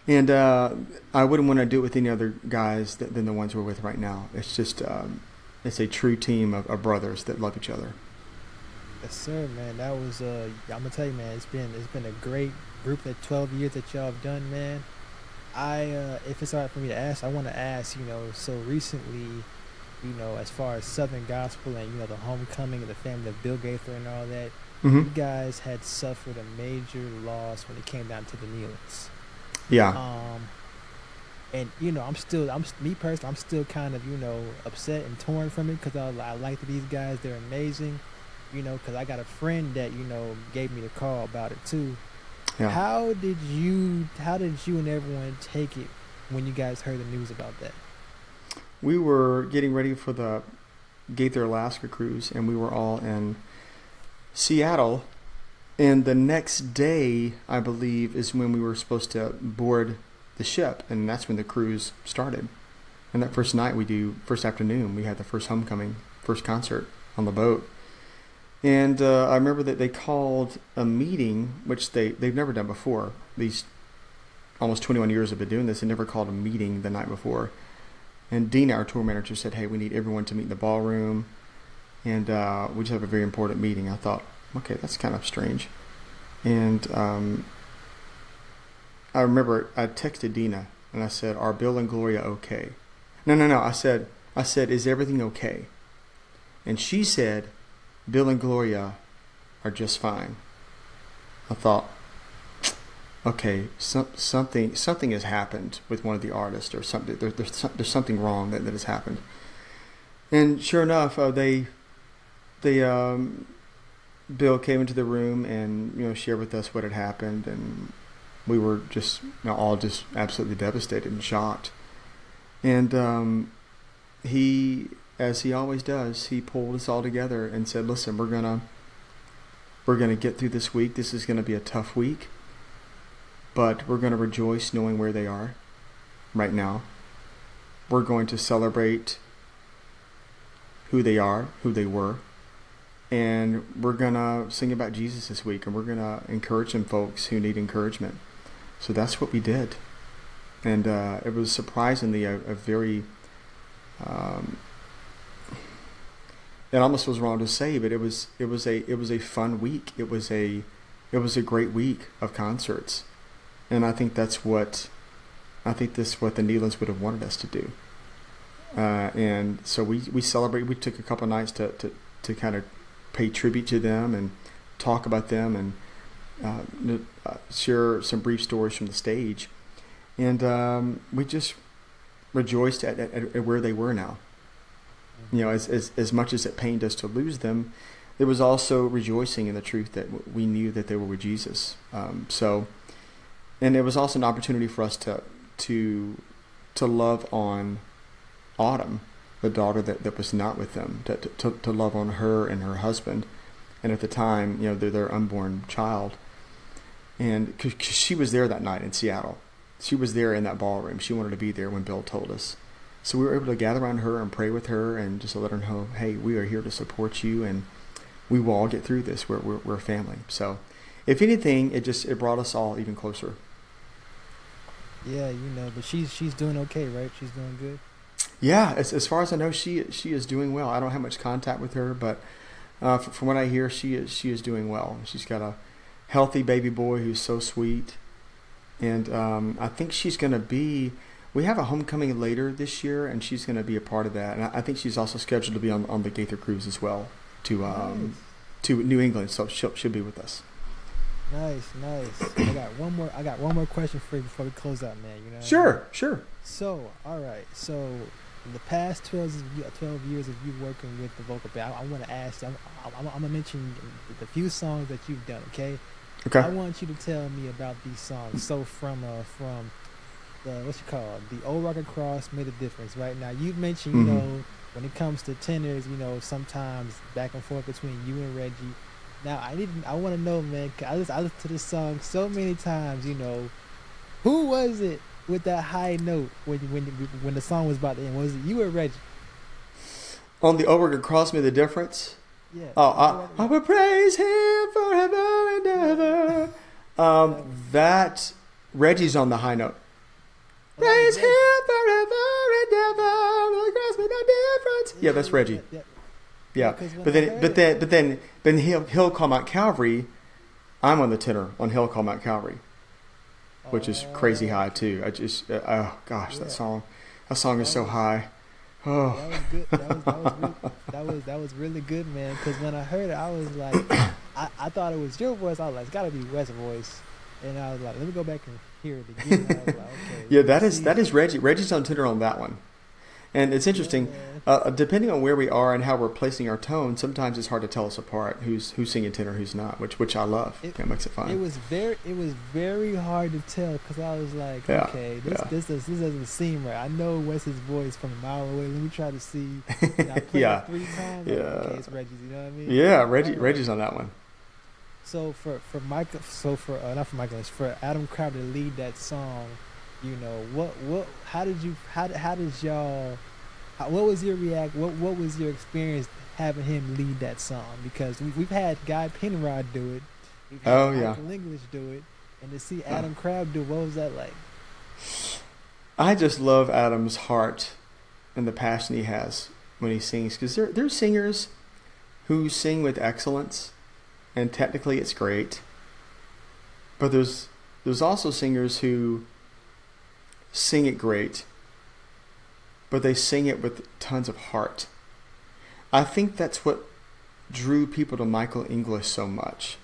And I wouldn't want to do it with any other guys than the ones we're with right now. It's just it's a true team of brothers that love each other. Yes, sir, man. That was I'm gonna tell you, man. It's been a great group. That 12 years that y'all have done, man. If it's all right for me to ask, I want to ask. So recently, as far as Southern gospel and the homecoming of the family of Bill Gaither and all that, Mm-hmm. you guys had suffered a major loss when it came down to the Nealons. Yeah. And me personally, I'm still kind of upset and torn from it, because I like these guys. They're amazing. Because I got a friend that gave me the call about it too. Yeah. How did you and everyone take it when you guys heard the news about that? We were getting ready for the Gaither Alaska cruise, and we were all in Seattle. And the next day, I believe, is when we were supposed to board the ship, and that's when the cruise started. And that first night, first afternoon, we had the first homecoming, first concert on the boat. And I remember that they called a meeting, which they've never done before. These almost 21 years have been doing this. They never called a meeting the night before. And Dina, our tour manager, said, "Hey, we need everyone to meet in the ballroom, and we just have a very important meeting." I thought, okay, that's kind of strange. And I remember I texted Dina, and I said, "Are Bill and Gloria okay?" No. I said, "Is everything okay?" And she said, "Bill and Gloria are just fine." I thought, okay, something has happened with one of the artists, or something. There's something wrong that has happened. And sure enough, Bill came into the room and shared with us what had happened, and we were just all just absolutely devastated and shocked. And he, as he always does, he pulled us all together and said, "Listen, we're gonna get through this week. This is gonna be a tough week, but we're gonna rejoice knowing where they are right now. We're going to celebrate who they are, who they were, and we're gonna sing about Jesus this week, and we're gonna encourage some folks who need encouragement." So that's what we did, and it was surprisingly a very it almost was wrong to say, but it was a fun week. It was a great week of concerts, and I think that's what the Nealons would have wanted us to do. And so we celebrated. We took a couple of nights to kind of pay tribute to them and talk about them and share some brief stories from the stage, and we just rejoiced at where they were now. As much as it pained us to lose them, there was also rejoicing in the truth that we knew that they were with Jesus. And it was also an opportunity for us to love on Autumn, the daughter that was not with them, to love on her and her husband, and at the time, their unborn child. And cause she was there that night in Seattle. She was there in that ballroom. She wanted to be there when Bill told us. So we were able to gather around her and pray with her and just to let her know, hey, we are here to support you, and we will all get through this. We're a family. So if anything, it brought us all even closer. Yeah, but she's doing okay, right? She's doing good. Yeah, as far as I know, she is doing well. I don't have much contact with her, but from what I hear, she is doing well. She's got a healthy baby boy who's so sweet, and I think she's going to be. we have a homecoming later this year, and she's going to be a part of that. And I think she's also scheduled to be on the Gaither cruise as well Nice. to New England. So she'll be with us. Nice, nice. I got one more question for you before we close out, man. You know what I mean? Sure. So, all right. So, in the past 12 years of you working with the vocal band, I want to ask you, I'm going to mention the few songs that you've done, okay? Okay. I want you to tell me about these songs. So, from the, what's it called? The Old Rocket Cross Made a Difference, right? Now, you mentioned, you know, when it comes to tenors, you know, sometimes back and forth between you and Reggie. Now, I want to know, man, 'cause I listened to this song so many times, you know, who was it with that high note when the song was about to end? Was it you or Reggie? On the Over Cross Me the Difference. Yeah. Oh, I will praise Him forever and ever. That Reggie's on the high note. Praise Him forever and ever. Will cross me no difference. Yeah, that's Reggie. Yeah, but then Hill Call Mount Calvary. I'm on the tenor on Hill Call Mount Calvary, which is crazy high too. I just oh gosh, that song is so high. Oh, that was good. That was really good, man. Because when I heard it, I was like, I thought it was your voice. I was like, it's got to be Wes' voice, and I was like, let me go back and hear it again. I was like, okay. Yeah, that is Reggie. Reggie's on tenor on that one. And it's interesting, depending on where we are and how we're placing our tone, sometimes it's hard to tell us apart who's singing tenor, who's not, which I love. It makes it fun. It was very hard to tell because I was like, okay, this doesn't seem right. I know Wes's voice from a mile away. Let me try to see. And I played it 3 times. Like, okay, it's Reggie's. You know what I mean? Yeah, Reggie's on that one. So for Michael, not for Michael, for Adam Crowder to lead that song. You know how did y'all? What was your What was your experience having him lead that song? Because we've had Guy Penrod do it, we've had Michael English do it, and to see Adam Crowder do it, what was that like? I just love Adam's heart and the passion he has when he sings, because there's singers who sing with excellence, and technically it's great, but there's also singers who sing it great, but they sing it with tons of heart. I think that's what drew people to Michael English so much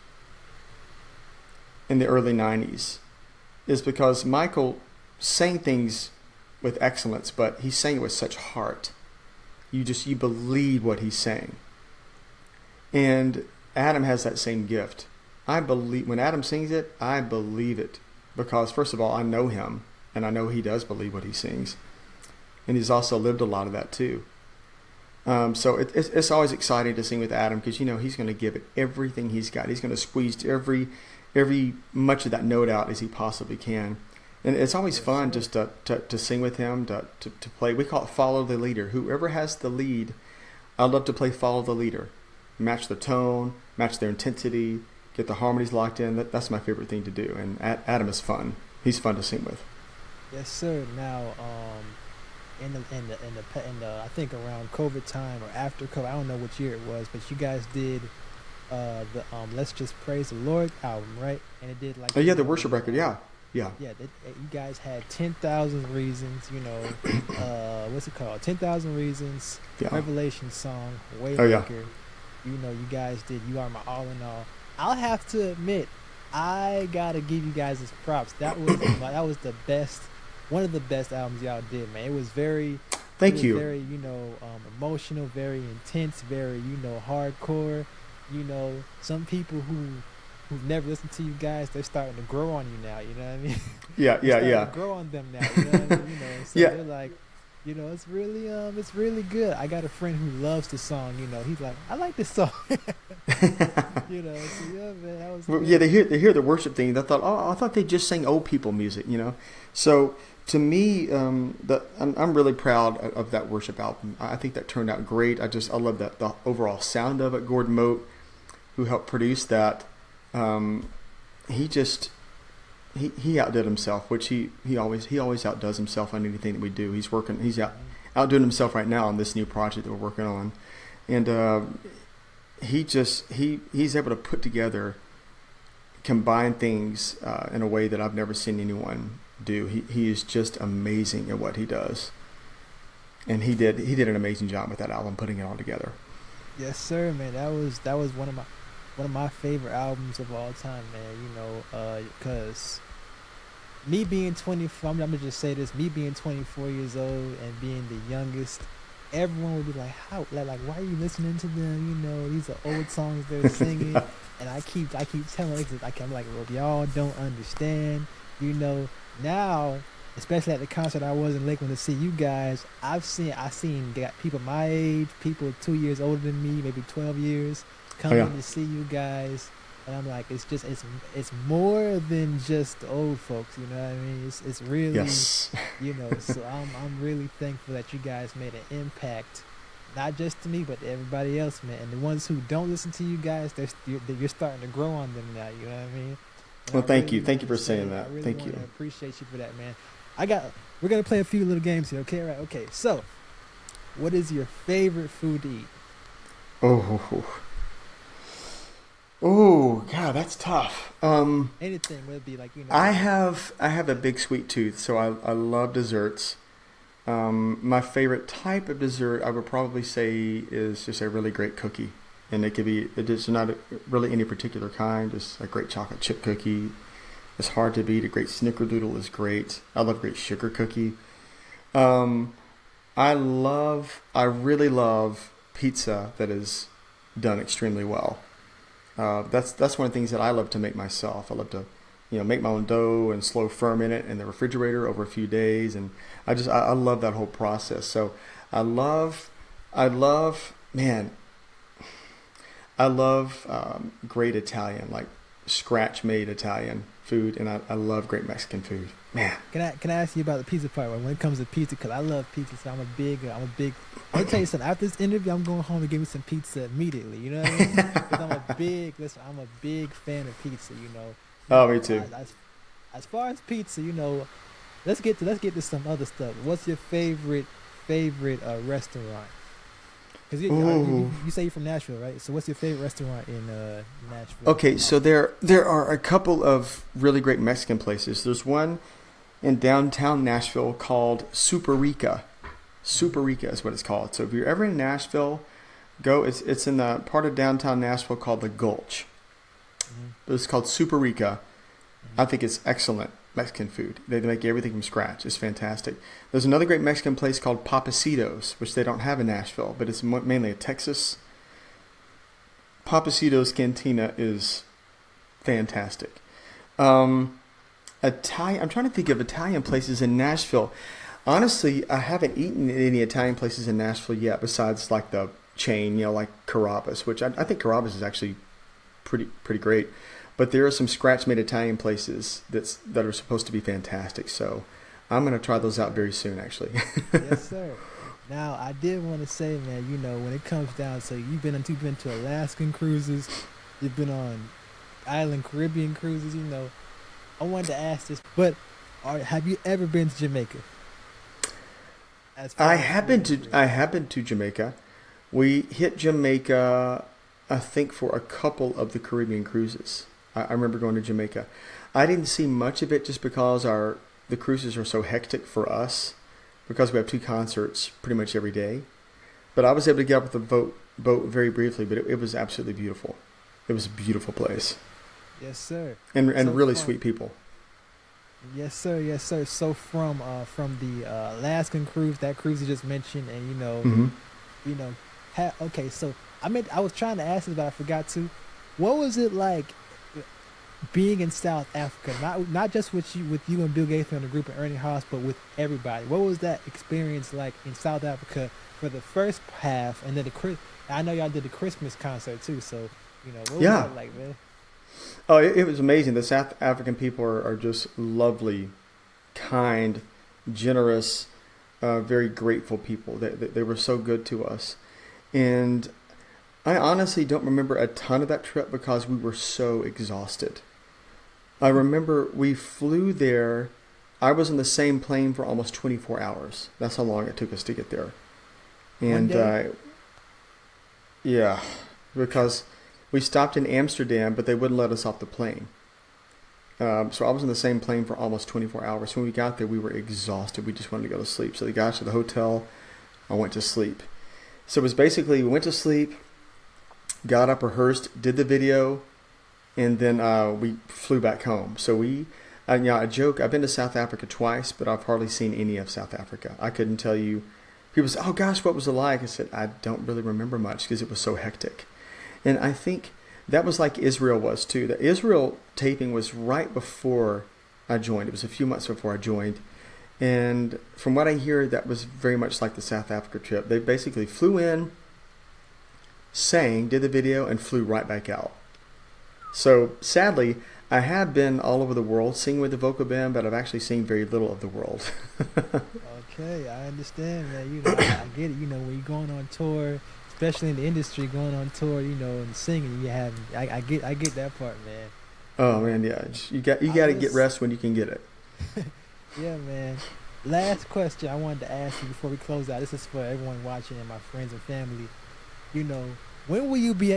in the early 90s, is because Michael sang things with excellence, but he sang it with such heart. You believe what he's saying. And Adam has that same gift. I believe when Adam sings it, I believe it, because first of all, I know him. And I know he does believe what he sings. And he's also lived a lot of that too. So it's always exciting to sing with Adam, because you know he's going to give it everything he's got. He's going to squeeze every much of that note out as he possibly can. And it's always fun just to sing with him, to play. We call it follow the leader. Whoever has the lead, I love to play follow the leader. Match the tone, match their intensity, get the harmonies locked in. That's my favorite thing to do. And Adam is fun. He's fun to sing with. Yes, sir. Now, in the I think around COVID time or after COVID, I don't know which year it was, but you guys did the Let's Just Praise the Lord album, right? And it did like the worship record, yeah. You guys had 10,000 Reasons, you know, what's it called? 10,000 Reasons, Revelation song, Waymaker. You know, you guys did You Are My All in All. I'll have to admit, I gotta give you guys this props. That was the best. One of the best albums y'all did, man. It was very, Thank you. Very, you know, emotional, very intense, very, you know, hardcore. You know, some people who've never listened to you guys, they're starting to grow on you now. You know what I mean? Yeah. To grow on them now. You know what I mean? You know, so they're like, you know, it's really good. I got a friend who loves the song. You know, he's like, I like this song. You know, so yeah, man, that was. Well, yeah, they hear the worship thing. They thought, I thought they just sang old people music. You know, so. To me, I'm really proud of that worship album. I think that turned out great. I love the overall sound of it. Gordon Moat, who helped produce that, he outdid himself, which he always outdoes himself on anything that we do. He's outdoing himself right now on this new project that we're working on, and he's able to put together, combine things in a way that I've never seen anyone do. He is just amazing at what he does, and he did an amazing job with that album, putting it all together. Yes, sir, man. That was one of my favorite albums of all time, man. Cause me being 24, I'm gonna just say this: me being 24 years old and being the youngest, everyone would be like, "How? Why are you listening to them? These are old songs they're singing." And I keep telling them, I'm like, "Well, y'all don't understand." Now, especially at the concert I was in Lakeland to see you guys, I seen got people my age, people 2 years older than me, maybe 12 years, Oh yeah. coming to see you guys. And I'm like, it's more than just old folks, you know what I mean? It's really, Yes. so I'm really thankful that you guys made an impact, not just to me, but to everybody else, man. And the ones who don't listen to you guys, you're starting to grow on them now, you know what I mean? And Well, I thank you. really Thank want you to for saying say, I that. really Thank want you. to appreciate you for that, man. We're gonna play a few little games here, okay? Right? Okay. So, what is your favorite food to eat? Oh, oh, God, that's tough. Anything, whether it be like I have a big sweet tooth, so I love desserts. My favorite type of dessert, I would probably say, is just a really great cookie, and it's not really any particular kind. Just a great chocolate chip cookie. It's hard to beat. A great snickerdoodle is great. I love great sugar cookie. Um, I really love pizza that is done extremely well. That's one of the things that I love to make myself. I love to, make my own dough and slow ferment it in the refrigerator over a few days, and I love that whole process. So I love, man, I love great Italian, like scratch made Italian food, and I love great Mexican food. Man, can I ask you about the pizza part? When it comes to pizza, because I love pizza, so I'm a big. I'll tell you something. After this interview, I'm going home to give me some pizza immediately. You know what I mean? Because I'm a big fan of pizza. oh, me too. As far as pizza, let's get to some other stuff. What's your favorite restaurant? Because Ooh. you say you're from Nashville, right? So what's your favorite restaurant in Nashville? Okay, so there are a couple of really great Mexican places. There's one in downtown Nashville called Superica. Superica is what it's called. So if you're ever in Nashville, go. It's in the part of downtown Nashville called the Gulch. Mm-hmm. It's called Superica. Mm-hmm. I think it's excellent Mexican food. They make everything from scratch. It's fantastic. There's another great Mexican place called Papacitos, which they don't have in Nashville, but it's mainly a Texas. Papacitos Cantina is fantastic. Italian. I'm trying to think of Italian places in Nashville. Honestly, I haven't eaten at any Italian places in Nashville yet, besides like the chain, like Carrabba's, which I think Carrabba's is actually pretty great. But there are some scratch-made Italian places that are supposed to be fantastic. So I'm gonna try those out very soon, actually. Yes, sir. Now, I did want to say, man, when it comes down to you've been to Alaskan cruises, you've been on island Caribbean cruises, I wanted to ask this, but have you ever been to Jamaica? As I far as have been Caribbean to cruise. I have been to Jamaica. We hit Jamaica, I think, for a couple of the Caribbean cruises. I remember going to Jamaica. I didn't see much of it just because the cruises are so hectic for us because we have two concerts pretty much every day. But I was able to get up with the boat very briefly, but it was absolutely beautiful. It was a beautiful place Yes, sir. and So really from sweet people. Yes, sir. Yes, sir. So from the Alaskan cruise, that cruise you just mentioned, and Hmm. you know, okay. So I was trying to ask this, but I forgot to. What was it like being in South Africa? Not just with you and Bill Gaither and the group and Ernie Haas, but with everybody. What was that experience like in South Africa for the first half, and then I know y'all did the Christmas concert too. So what was Yeah. that like, man? Oh, it was amazing. The South African people are just lovely, kind, generous, very grateful people. They were so good to us. And I honestly don't remember a ton of that trip because we were so exhausted. I remember we flew there. I was in the same plane for almost 24 hours. That's how long it took us to get there. One And day? yeah, because we stopped in Amsterdam, but they wouldn't let us off the plane. So I was in the same plane for almost 24 hours. When we got there, we were exhausted. We just wanted to go to sleep. So they got us to the hotel. I went to sleep. So it was basically we went to sleep, got up, rehearsed, did the video, and then we flew back home. So I joke, I've been to South Africa twice, but I've hardly seen any of South Africa. I couldn't tell you. People say, oh gosh, what was it like? I said, I don't really remember much because it was so hectic. And I think that was like Israel was too. The Israel taping was right before I joined. It was a few months before I joined. And from what I hear, that was very much like the South Africa trip. They basically flew in, sang, did the video, and flew right back out. So sadly, I have been all over the world singing with the vocal band, but I've actually seen very little of the world. Okay, I understand, man. I get it. When you're going on tour, especially in the industry, going on tour, and singing, I get that part, man. Oh man, yeah. You got to get rest when you can get it. Yeah, man. Last question I wanted to ask you before we close out. This is for everyone watching and my friends and family. When will you be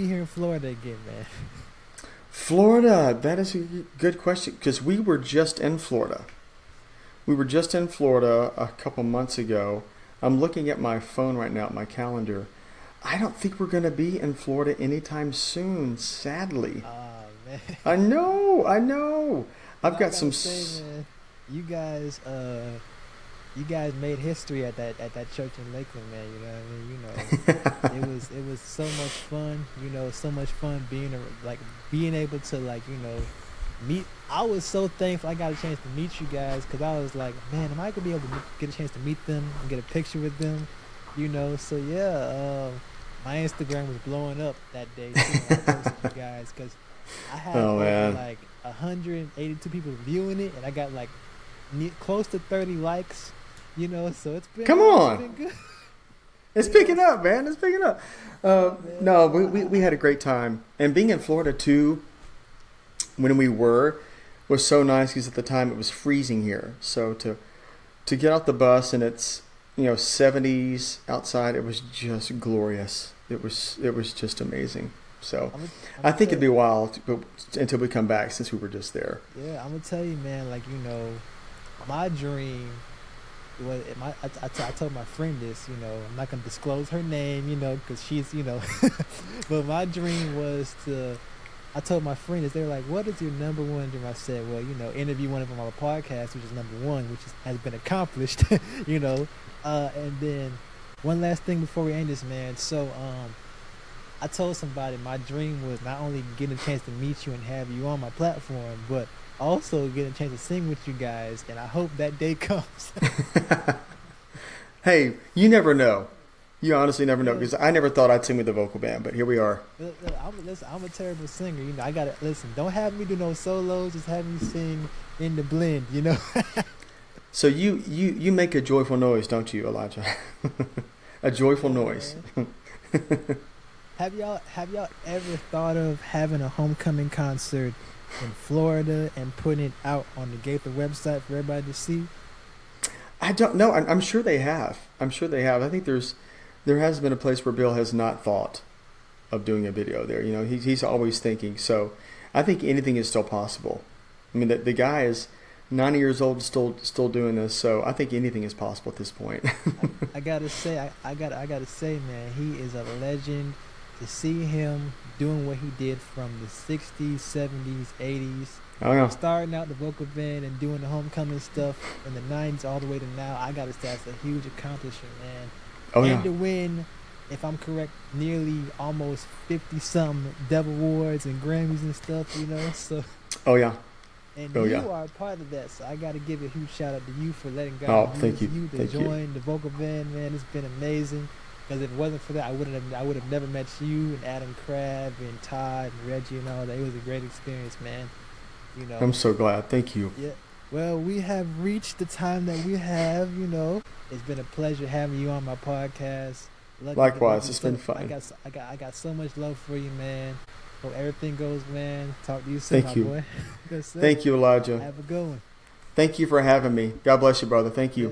here in Florida again, man? Florida, that is a good question because we were just in Florida. We were just in Florida a couple months ago. I'm looking at my phone right now, at my calendar. I don't think we're going to be in Florida anytime soon, sadly. Oh, man. I know. I've got some... Say, man, you guys made history at that church in Lakeland, man. You know what I mean? It was so much fun. So much fun being able to meet. I was so thankful I got a chance to meet you guys because I was like, man, am I gonna be able to get a chance to meet them and get a picture with them? So yeah, my Instagram was blowing up that day too, when I posted you guys because I had over 182 people viewing it and I got close to 30 likes. So it's been It's been good. It's picking up, man. It's picking up. No, we had a great time, and being in Florida too. When we was so nice because at the time it was freezing here. So to get off the bus and it's 70s outside, it was just glorious. It was just amazing. So I think it'd be a while until we come back since we were just there. Yeah, I'm gonna tell you, man. My dream was I told my friend this. I'm not gonna disclose her name, because she's but my dream was to. I told my friend this. They were like, "What is your number one dream?" I said, "Well, interview one of them on a podcast, which is number one, which has been accomplished." And then one last thing before we end this, man. So, I told somebody my dream was not only getting a chance to meet you and have you on my platform, but also getting a chance to sing with you guys. And I hope that day comes. Hey, you never know. You honestly never know because I never thought I'd sing with the vocal band, but here we are. I'm a terrible singer. I gotta listen. Don't have me do no solos. Just have me sing in the blend. So you make a joyful noise, don't you, Elijah? A joyful noise. Have y'all ever thought of having a homecoming concert in Florida and putting it out on the Gaither website for everybody to see? I don't know. I'm sure they have. I think there has been a place where Bill has not thought of doing a video there. He's always thinking. So I think anything is still possible. I mean, the guy is 90 years old, still doing this. So I think anything is possible at this point. I gotta say, I gotta say, man, he is a legend. To see him doing what he did from the 60s, 70s, 80s, starting out the vocal band and doing the homecoming stuff in the 90s all the way to now, I gotta say that's a huge accomplishment, man. To win, if I'm correct, nearly almost 50-something Dove Awards and Grammys and stuff, So. Oh yeah. And you are a part of that, so I got to give a huge shout out to you for letting God use you to join the vocal band, man. It's been amazing. Because if it wasn't for that, I would have never met you and Adam Crab and Todd and Reggie and all that. It was a great experience, man. I'm so glad. Thank you. Yeah. Well, we have reached the time that we have. It's been a pleasure having you on my podcast. Likewise, it's been fun. I got so much love for you, man. Hope everything goes, man. Talk to you soon, Thank you. Boy. Thank you, Elijah. Have a good one. Thank you for having me. God bless you, brother. Thank you.